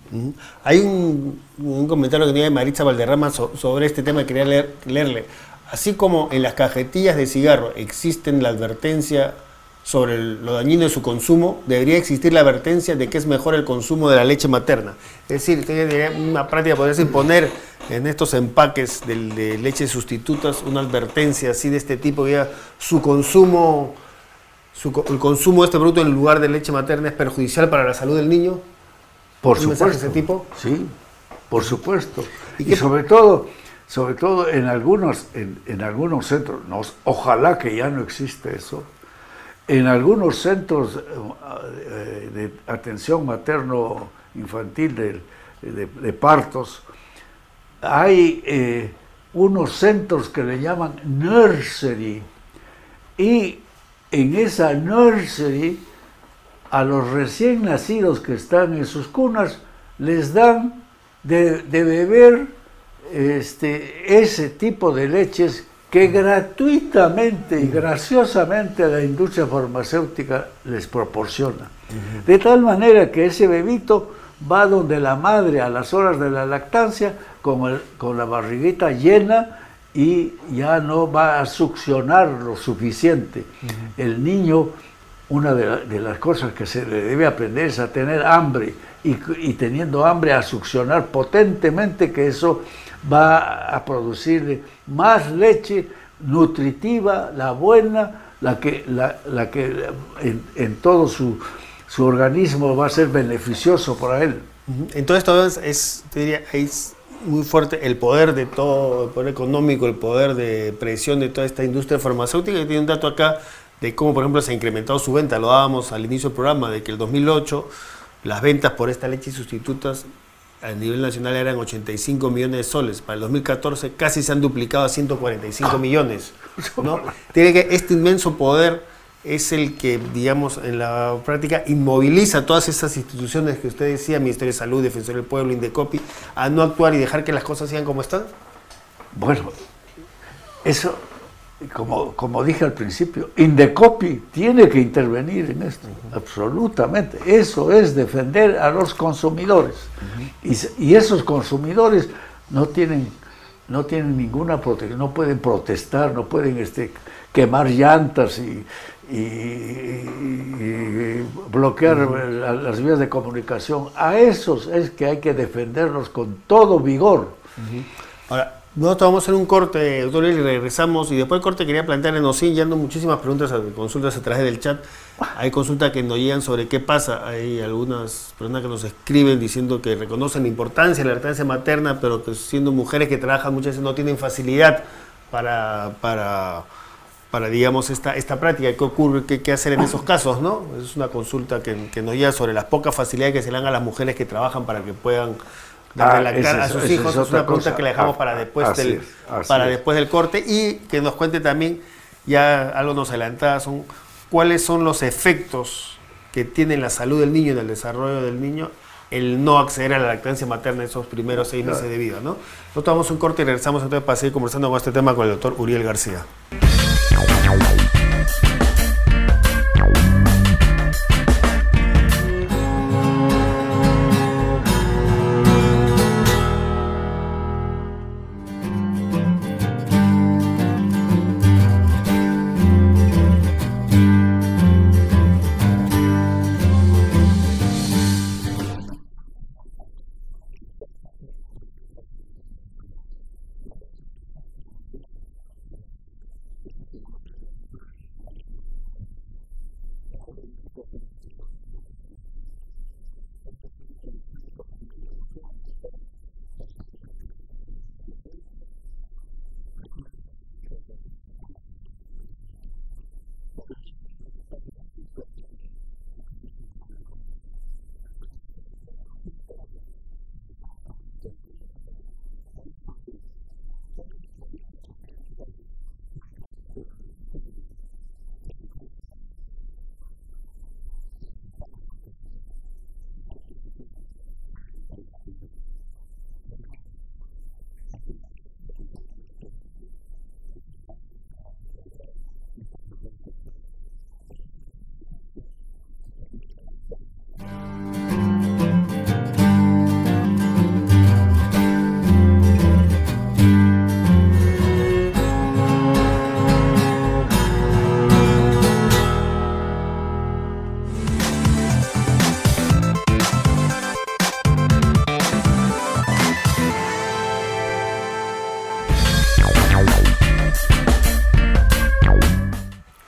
Hay un comentario que tenía de Maritza Valderrama sobre este tema que quería leerle. Así como en las cajetillas de cigarro existen la advertencia sobre lo dañino de su consumo, debería existir la advertencia de que es mejor el consumo de la leche materna. Es decir, una práctica podría ser poner en estos empaques de leches sustitutas una advertencia así de este tipo, que ya el consumo de este producto en lugar de leche materna es perjudicial para la salud del niño. Por supuesto. ¿Un mensaje de ese tipo? Sí, por supuesto. Y sobre todo en algunos centros, ojalá que ya no existe eso, en algunos centros de atención materno-infantil de partos, hay unos centros que le llaman nursery, y en esa nursery a los recién nacidos que están en sus cunas les dan de beber ese tipo de leches que gratuitamente y graciosamente la industria farmacéutica les proporciona. De tal manera que ese bebito va donde la madre a las horas de la lactancia con la barriguita llena y ya no va a succionar lo suficiente. El niño, una de las cosas que se le debe aprender es a tener hambre y teniendo hambre a succionar potentemente, que eso va a producirle más leche nutritiva, la buena, la que en todo su organismo va a ser beneficioso para él. Entonces, te diría, es muy fuerte el poder de todo, el poder económico, el poder de presión de toda esta industria farmacéutica, que tiene un dato acá de cómo, por ejemplo, se ha incrementado su venta. Lo dábamos al inicio del programa, de que el 2008 las ventas por esta leche sustitutas a nivel nacional eran 85 millones de soles. Para el 2014 casi se han duplicado a 145 millones, ¿no? Tiene que este inmenso poder es el que, digamos, en la práctica inmoviliza a todas estas instituciones que usted decía, Ministerio de Salud, Defensor del Pueblo, Indecopi, a no actuar y dejar que las cosas sigan como están. Bueno, eso, como dije al principio, Indecopi tiene que intervenir en esto, absolutamente. Eso es defender a los consumidores. Y esos consumidores no tienen ninguna protección, no pueden protestar, no pueden quemar llantas y bloquear las vías de comunicación. A esos es que hay que defenderlos con todo vigor. Ahora, nosotros vamos a hacer un corte, doctor, y regresamos. Y después del corte quería plantearle, nos siguen llegando muchísimas preguntas, consultas a través del chat. Hay consultas que nos llegan sobre qué pasa. Hay algunas personas que nos escriben diciendo que reconocen la importancia de la lactancia materna, pero que siendo mujeres que trabajan muchas veces no tienen facilidad para digamos, esta práctica. ¿Qué ocurre? ¿Qué hacer en esos casos, no? Es una consulta que nos llega sobre las pocas facilidades que se le dan a las mujeres que trabajan para que puedan darle lactar a sus hijos. Es una pregunta que le dejamos para después del corte. Y que nos cuente también, ya algo nos adelantaba, cuáles son los efectos que tiene en la salud del niño, en el desarrollo del niño, el no acceder a la lactancia materna en esos primeros 6 meses de vida, ¿no? Nosotros vamos a un corte y regresamos entonces para seguir conversando con este tema con el doctor Uriel García.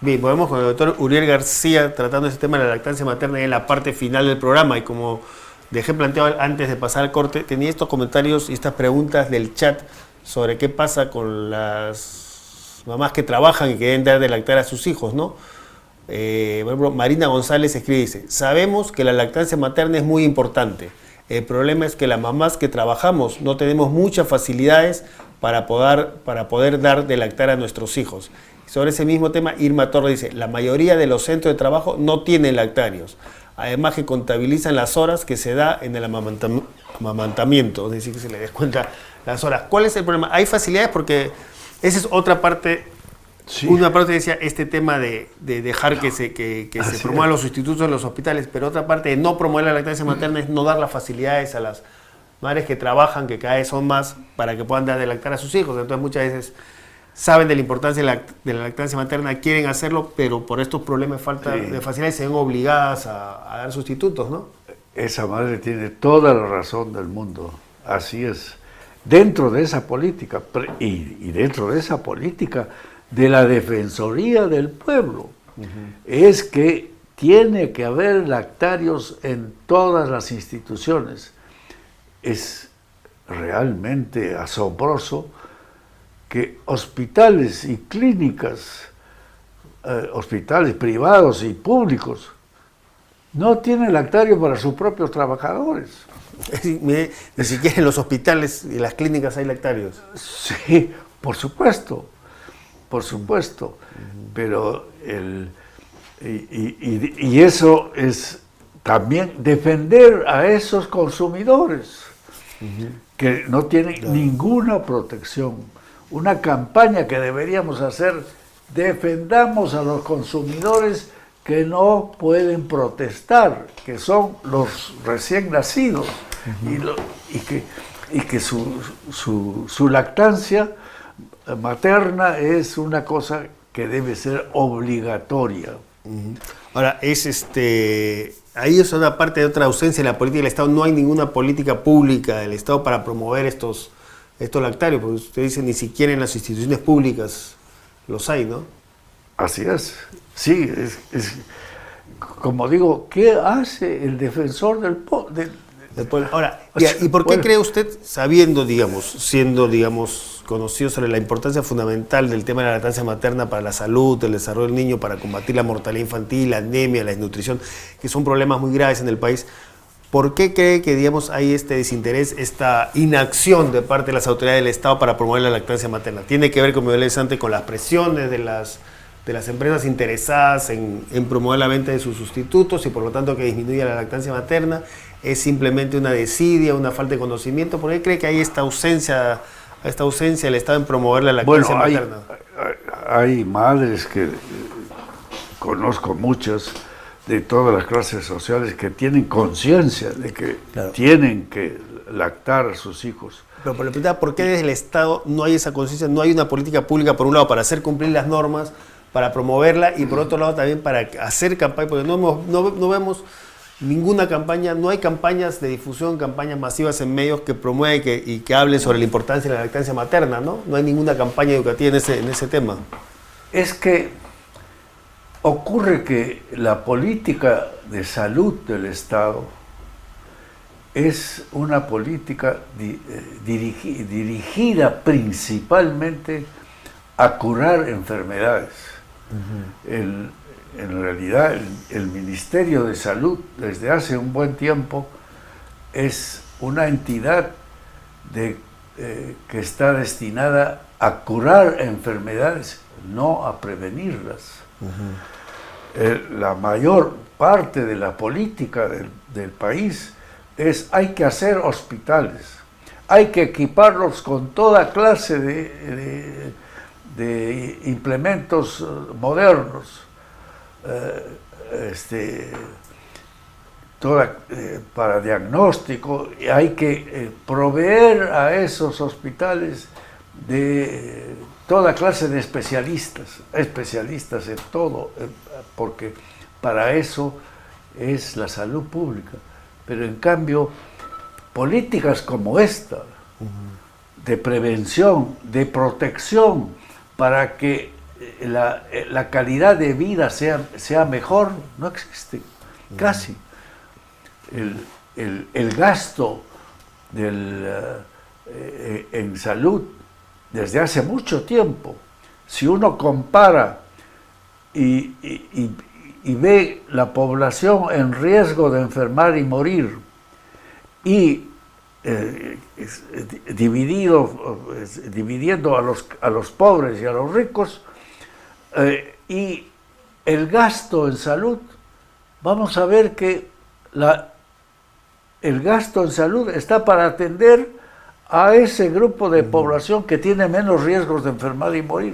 Bien, volvemos con el doctor Uriel García tratando ese tema de la lactancia materna en la parte final del programa. Y como dejé planteado antes de pasar al corte, tenía estos comentarios y estas preguntas del chat sobre qué pasa con las mamás que trabajan y que deben dar de lactar a sus hijos, ¿no? Por ejemplo, Marina González escribe y dice: sabemos que la lactancia materna es muy importante. El problema es que las mamás que trabajamos no tenemos muchas facilidades para poder dar de lactar a nuestros hijos. Sobre ese mismo tema, Irma Torres dice: la mayoría de los centros de trabajo no tienen lactarios. Además que contabilizan las horas que se da en el amamantamiento, es decir, que se le descuenta las horas. ¿Cuál es el problema? Hay facilidades porque esa es otra parte. Sí. Una parte decía este tema de dejar que se promuevan los sustitutos en los hospitales, pero otra parte de no promover la lactancia materna es no dar las facilidades a las madres que trabajan, que cada vez son más, para que puedan dar de lactar a sus hijos. Entonces muchas veces saben de la importancia de la lactancia materna, quieren hacerlo, pero por estos problemas de falta de facilidades se ven obligadas a dar sustitutos, ¿no? Esa madre tiene toda la razón del mundo, así es. Dentro de esa política, y dentro de esa política de la Defensoría del Pueblo, es que tiene que haber lactarios en todas las instituciones. Es realmente asombroso que hospitales y clínicas, hospitales privados y públicos, no tienen lactario para sus propios trabajadores. Ni siquiera en los hospitales y las clínicas hay lactarios. Sí, por supuesto, pero y eso es también defender a esos consumidores que no tienen ninguna protección. Una campaña que deberíamos hacer: defendamos a los consumidores que no pueden protestar, que son los recién nacidos, y que su lactancia materna es una cosa que debe ser obligatoria. Ahora, ahí es una parte de otra ausencia en la política del Estado. No hay ninguna política pública del Estado para promover estos lactarios, porque usted dice ni siquiera en las instituciones públicas los hay, ¿no? Así es. Sí, es como digo, ¿qué hace el defensor del pueblo? Ahora, ¿y por qué cree usted, sabiendo, siendo conocido sobre la importancia fundamental del tema de la lactancia materna para la salud, el desarrollo del niño, para combatir la mortalidad infantil, la anemia, la desnutrición, que son problemas muy graves en el país, ¿por qué cree que, hay este desinterés, esta inacción de parte de las autoridades del Estado para promover la lactancia materna? ¿Tiene que ver, como yo le decía antes, con las presiones de las empresas interesadas en promover la venta de sus sustitutos y por lo tanto que disminuya la lactancia materna? ¿Es simplemente una desidia, una falta de conocimiento? ¿Por qué cree que hay esta ausencia del Estado en promover la lactancia materna? Hay madres que conozco, muchas de todas las clases sociales, que tienen conciencia de que tienen que lactar a sus hijos. Pero ¿por qué desde el Estado no hay esa conciencia, no hay una política pública, por un lado, para hacer cumplir las normas, para promoverla, y por otro lado también para hacer campaña? Porque no vemos ninguna campaña, no hay campañas de difusión, campañas masivas en medios que promuevan y que hablen sobre la importancia de la lactancia materna, ¿no? No hay ninguna campaña educativa en ese tema. Es que ocurre que la política de salud del Estado es una política dirigida principalmente a curar enfermedades. En realidad, el Ministerio de Salud, desde hace un buen tiempo, es una entidad que está destinada a curar enfermedades, no a prevenirlas. La mayor parte de la política del país hay que hacer hospitales, hay que equiparlos con toda clase de implementos modernos, para diagnóstico, y hay que proveer a esos hospitales de toda clase de especialistas en todo, porque para eso es la salud pública. Pero en cambio, políticas como esta, de prevención, de protección, para que la calidad de vida sea mejor, no existe, casi. El gasto en salud desde hace mucho tiempo, si uno compara y ve la población en riesgo de enfermar y morir, y dividiendo a los pobres y a los ricos, y el gasto en salud, vamos a ver que el gasto en salud está para atender a ese grupo de población que tiene menos riesgos de enfermar y morir.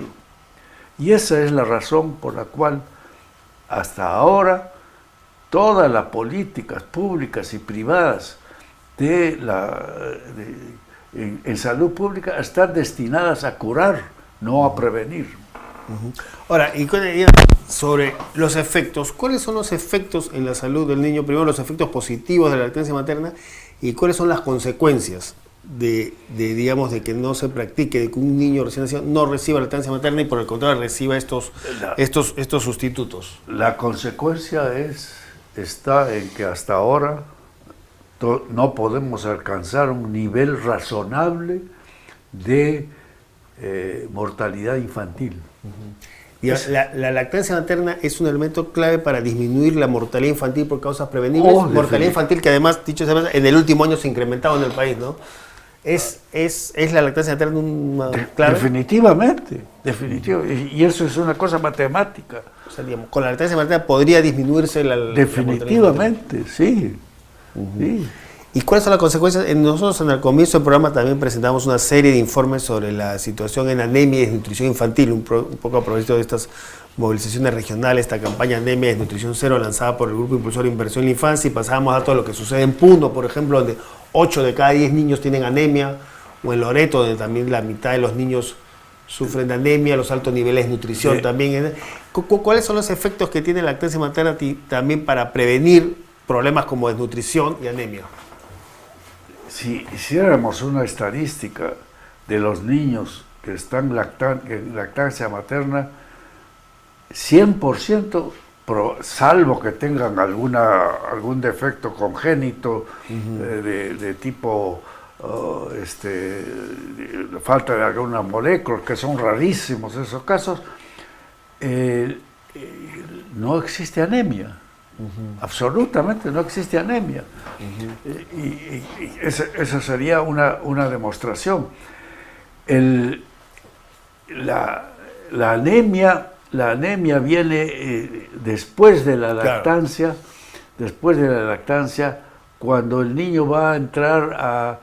Y esa es la razón por la cual hasta ahora todas las políticas públicas y privadas en salud pública están destinadas a curar, no a prevenir. Ahora, y sobre los efectos, ¿cuáles son los efectos en la salud del niño? Primero, los efectos positivos de la lactancia materna, y cuáles son las consecuencias de que no se practique, de que un niño recién nacido no reciba lactancia materna y por el contrario reciba estos sustitutos. La consecuencia está en que hasta ahora no podemos alcanzar un nivel razonable de mortalidad infantil. Y la lactancia materna es un elemento clave para disminuir la mortalidad infantil por causas prevenibles. Mortalidad infantil que además, dicho sea, en el último año se ha incrementado en el país, ¿no? ¿Es la lactancia materna una clave? Definitivamente. Y eso es una cosa matemática. O sea, digamos, con la lactancia materna podría disminuirse la definitivamente, sí. Sí. ¿Y cuáles son las consecuencias? Nosotros en el comienzo del programa también presentamos una serie de informes sobre la situación en anemia y desnutrición infantil, un poco a propósito de estas movilizaciones regionales, esta campaña Anemia y Desnutrición Cero lanzada por el Grupo Impulsor de Inversión en la Infancia, y pasábamos datos de lo que sucede en Puno, por ejemplo, donde 8 de cada 10 niños tienen anemia, o en Loreto, donde también la mitad de los niños sufren de anemia, los altos niveles de nutrición también. ¿Cuáles son los efectos que tiene la lactancia materna también para prevenir problemas como desnutrición y anemia? Si hiciéramos una estadística de los niños que están en lactancia materna, 100%, salvo que tengan algún defecto congénito de tipo falta de alguna molécula, que son rarísimos esos casos, no existe anemia. Absolutamente no existe anemia. Y esa sería una demostración. La anemia viene después de la lactancia, cuando el niño va a entrar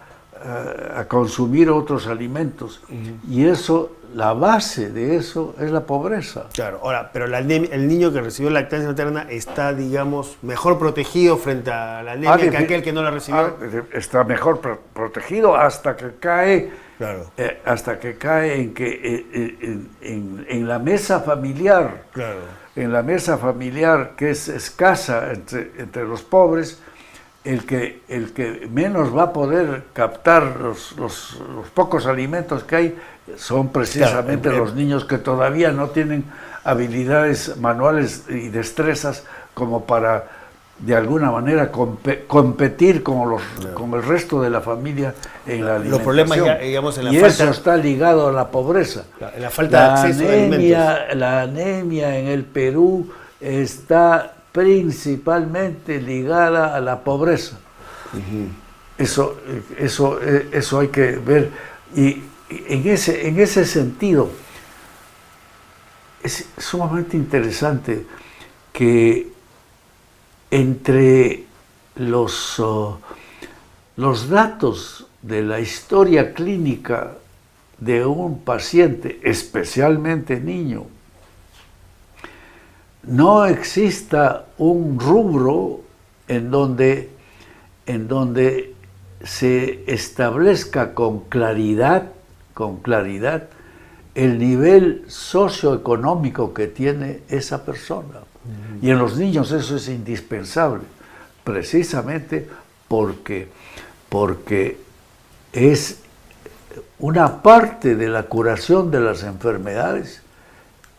a consumir otros alimentos. Y eso, la base de eso es la pobreza. Claro, ahora, pero el niño que recibió lactancia materna está, digamos, mejor protegido frente a la anemia que aquel que no la recibió. Está mejor protegido hasta que cae, en la mesa familiar. Claro. En la mesa familiar, que es escasa entre los pobres, el que menos va a poder captar los pocos alimentos que hay son precisamente los niños que todavía no tienen habilidades manuales y destrezas como para de alguna manera competir con el resto de la familia en la alimentación. Los problemas ya, digamos, en la y falta... eso está ligado a la pobreza. En la falta de acceso a alimentos. La anemia en el Perú está principalmente ligada a la pobreza. Eso hay que ver. Y en ese sentido, es sumamente interesante que entre los datos de la historia clínica de un paciente, especialmente niño, no exista un rubro en donde se establezca con claridad el nivel socioeconómico que tiene esa persona. Y en los niños eso es indispensable, precisamente porque es una parte de la curación de las enfermedades,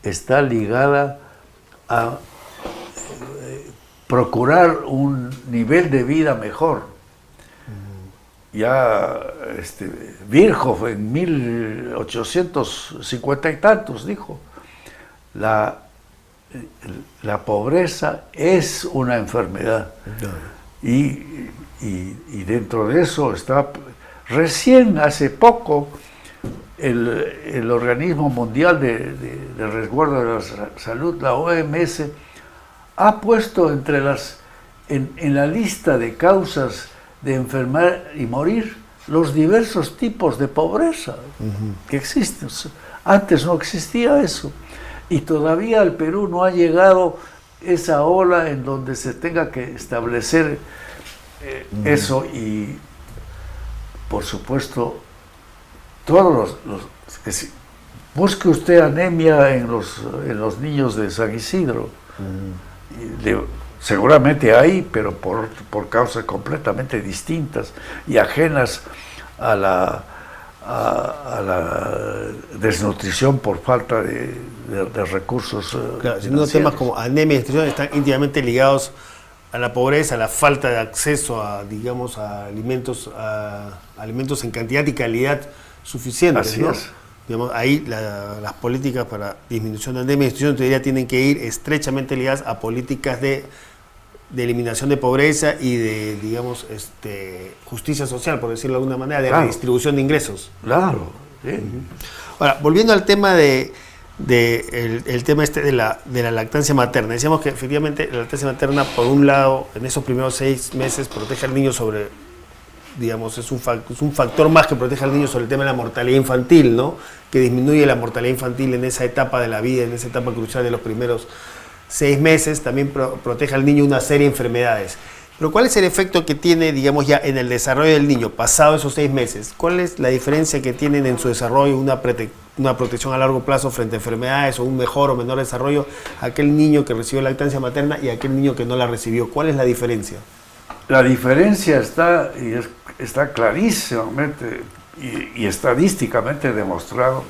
está ligada a procurar un nivel de vida mejor. Ya Virchow en 1850 y tantos dijo, la pobreza es una enfermedad. Y dentro de eso está, recién hace poco, el Organismo Mundial de Resguardo de la Salud, la OMS, ha puesto en la lista de causas de enfermar y morir los diversos tipos de pobreza que existen. Antes no existía eso. Y todavía al Perú no ha llegado esa ola en donde se tenga que establecer eso. Y, por supuesto, todos busque usted anemia en los niños de San Isidro. Seguramente hay, pero por causas completamente distintas y ajenas a la desnutrición por falta de recursos. Claro, siendo temas como anemia y desnutrición están íntimamente ligados a la pobreza, a la falta de acceso a, digamos, a alimentos en cantidad y calidad suficientes. Así ¿no? es. Digamos, ahí las políticas para disminución de anemia y desnutrición, te diría, tienen que ir estrechamente ligadas a políticas de eliminación de pobreza y de, digamos, justicia social, por decirlo de alguna manera, de redistribución de ingresos. Claro. Sí. Ahora, volviendo al tema el tema de la lactancia materna, decíamos que efectivamente la lactancia materna, por un lado, en esos primeros 6 meses protege al niño sobre, digamos, es un factor más que protege al niño sobre el tema de la mortalidad infantil, ¿no? Que disminuye la mortalidad infantil en esa etapa de la vida, en esa etapa crucial de los primeros 6 meses, también protege al niño una serie de enfermedades. Pero ¿cuál es el efecto que tiene, digamos, ya en el desarrollo del niño, pasado esos 6 meses? ¿Cuál es la diferencia que tienen en su desarrollo una protección a largo plazo frente a enfermedades o un mejor o menor desarrollo aquel niño que recibió lactancia materna y aquel niño que no la recibió? ¿Cuál es la diferencia? La diferencia está clarísimamente y estadísticamente demostrado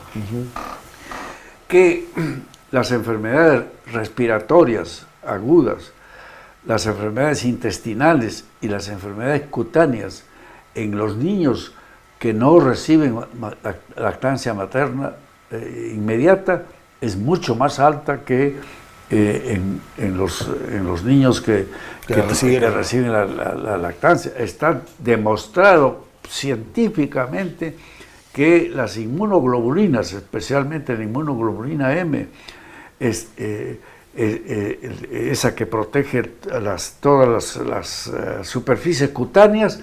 que las enfermedades respiratorias agudas, las enfermedades intestinales y las enfermedades cutáneas en los niños que no reciben lactancia materna inmediata es mucho más alta que en los niños que reciben la lactancia. Está demostrado científicamente que las inmunoglobulinas, especialmente la inmunoglobulina M, esa que protege todas las superficies cutáneas,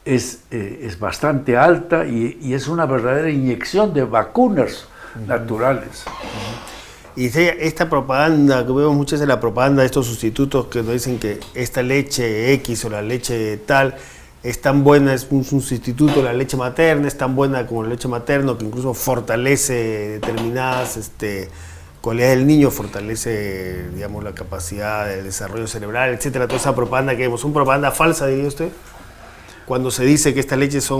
es bastante alta y es una verdadera inyección de vacunas naturales. Y esta propaganda, que vemos muchas veces la propaganda de estos sustitutos que nos dicen que esta leche X o la leche tal es tan buena, es un sustituto de la leche materna, es tan buena como la leche materna, que incluso fortalece determinadas cualidades del niño, fortalece, digamos, la capacidad de desarrollo cerebral, etcétera. Toda esa propaganda que vemos, ¿una propaganda falsa, diría usted? Cuando se dice que estas leches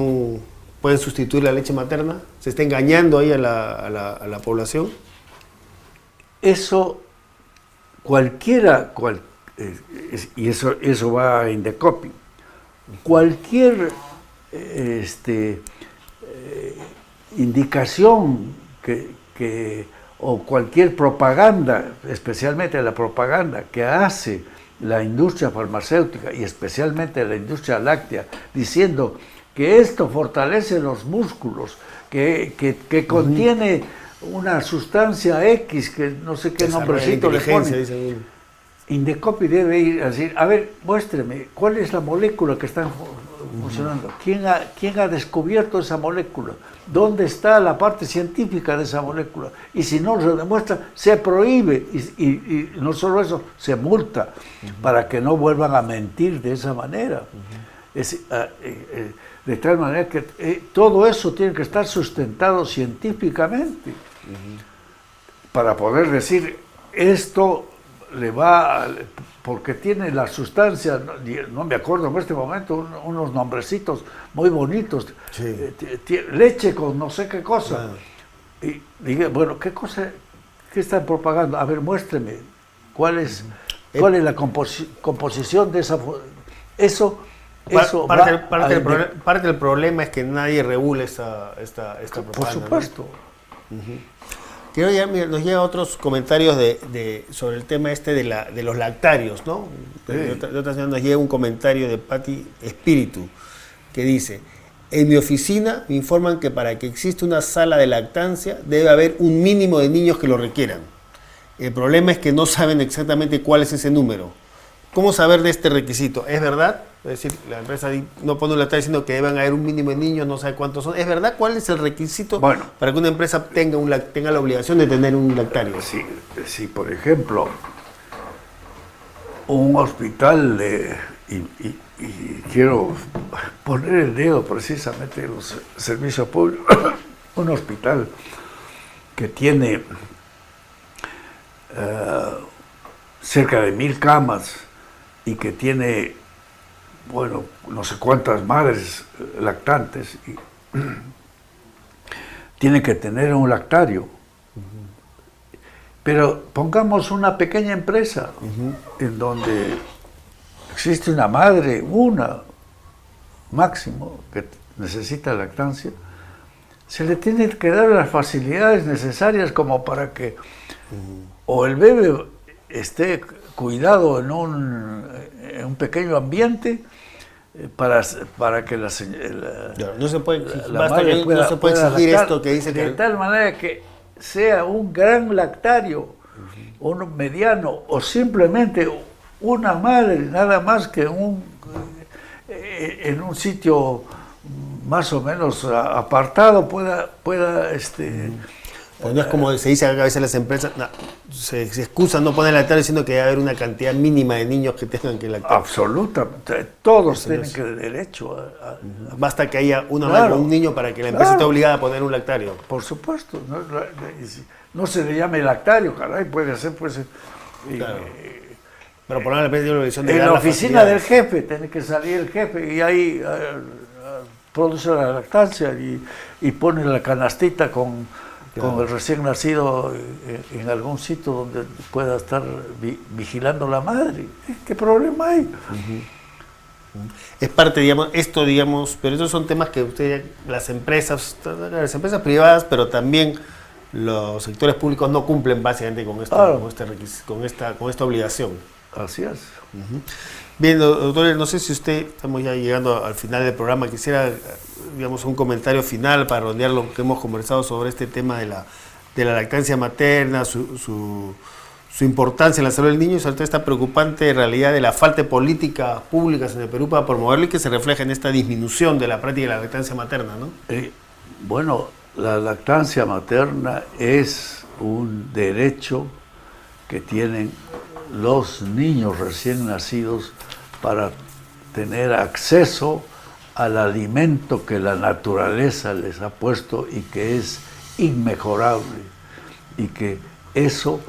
pueden sustituir la leche materna, ¿se está engañando ahí a la población? Eso, y eso va en Indecopy, cualquier indicación o cualquier propaganda, especialmente la propaganda que hace la industria farmacéutica y especialmente la industria láctea, diciendo que esto fortalece los músculos, que contiene una sustancia X, que no sé qué nombrecito le pone. Indecopy debe ir a decir, a ver, muéstreme, ¿cuál es la molécula que está funcionando? ¿Quién ha descubierto esa molécula? ¿Dónde está la parte científica de esa molécula? Y si no se demuestra, se prohíbe, y no solo eso, se multa, para que no vuelvan a mentir de esa manera. De tal manera que todo eso tiene que estar sustentado científicamente, para poder decir, esto le va, porque tiene la sustancia, no me acuerdo en este momento, unos nombrecitos muy bonitos, leche con no sé qué cosa. Y dije, bueno, ¿qué están propagando? A ver, muéstreme, ¿cuál es la composición de esa? Parte del problema es que nadie regula esta propaganda. Por supuesto. ¿No? Quiero nos llegan otros comentarios sobre el tema de los lactarios, ¿no? De otra señora nos llega un comentario de Patti Espíritu que dice: en mi oficina me informan que para que exista una sala de lactancia debe haber un mínimo de niños que lo requieran. El problema es que no saben exactamente cuál es ese número. ¿Cómo saber de este requisito? ¿Es verdad? Es decir, la empresa no pone la tarea diciendo que deben haber un mínimo de niños, no sabe cuántos son. ¿Es verdad? ¿Cuál es el requisito para que una empresa tenga la obligación de tener un lactario? Sí, por ejemplo, un hospital y quiero poner el dedo precisamente en los servicios públicos, un hospital que tiene cerca de 1000 camas y que tiene, bueno, no sé cuántas madres lactantes, y tiene que tener un lactario. Pero pongamos una pequeña empresa en donde existe una madre, máximo, que necesita lactancia. se le tiene que dar las facilidades necesarias como para que o el bebé esté cuidado en un pequeño ambiente para que no se puede, la madre no se puede exigir lactar, esto que dice de que... tal manera que sea un gran lactario, un mediano o simplemente una madre, nada más que en un sitio más o menos apartado pueda Pues no es como se dice a veces las empresas, no, se excusan no poner lactar diciendo que debe haber una cantidad mínima de niños que tengan que lactar. Absolutamente, todos tienen que derecho a Basta que haya una claro, madre con un niño para que la empresa esté obligada a poner un lactario. Por supuesto, no se le llame lactario, caray, puede ser, pues... Claro. Pero por la empresa tiene la obligación de en dar la las oficina del facilidades. jefe, tiene que salir el jefe y ahí produce la lactancia y pone la canastita con el recién nacido en algún sitio donde pueda estar vigilando la madre. ¿Qué problema hay? Es parte, digamos, pero esos son temas que las empresas privadas, pero también los sectores públicos no cumplen básicamente con esta obligación. Así es. Bien, doctor, no sé si estamos ya llegando al final del programa, quisiera, digamos, un comentario final para redondear lo que hemos conversado sobre este tema de la lactancia materna, su importancia en la salud del niño y sobre todo esta preocupante realidad de la falta de políticas públicas en el Perú para promoverlo y que se refleja en esta disminución de la práctica de la lactancia materna, ¿no? Bueno, la lactancia materna es un derecho que tienen los niños recién nacidos para tener acceso al alimento que la naturaleza les ha puesto y que es inmejorable y que eso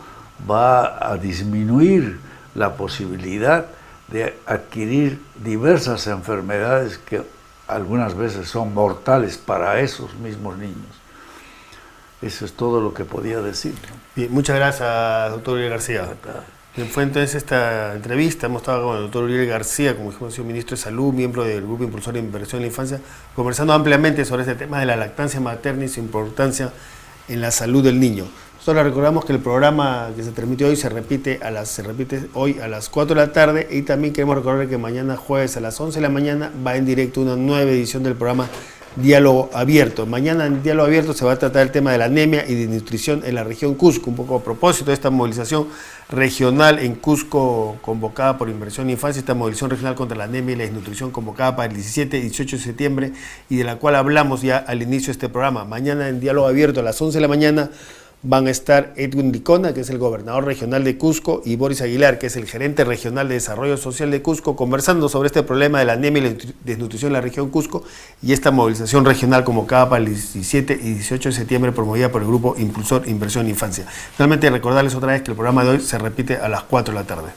va a disminuir la posibilidad de adquirir diversas enfermedades que algunas veces son mortales para esos mismos niños. Eso es todo lo que podía decir. Bien, muchas gracias, doctor Uriel García. Bien, fue entonces esta entrevista, hemos estado con el doctor Uriel García, como dijimos, ministro de Salud, miembro del Grupo Impulsor de Inversión en la Infancia, conversando ampliamente sobre este tema de la lactancia materna y su importancia en la salud del niño. Solo recordamos que el programa que se transmitió hoy se repite hoy a las 4 de la tarde y también queremos recordar que mañana jueves a las 11 de la mañana va en directo una nueva edición del programa Diálogo Abierto. Mañana en Diálogo Abierto se va a tratar el tema de la anemia y desnutrición en la región Cusco, un poco a propósito de esta movilización regional en Cusco convocada por Inversión Infancia, esta movilización regional contra la anemia y la desnutrición convocada para el 17 y 18 de septiembre y de la cual hablamos ya al inicio de este programa. Mañana en Diálogo Abierto a las 11 de la mañana van a estar Edwin Licona, que es el gobernador regional de Cusco, y Boris Aguilar, que es el gerente regional de desarrollo social de Cusco, conversando sobre este problema de la anemia y la desnutrición en la región Cusco y esta movilización regional convocada para el 17 y 18 de septiembre promovida por el Grupo Impulsor Inversión Infancia. Finalmente, recordarles otra vez que el programa de hoy se repite a las 4 de la tarde.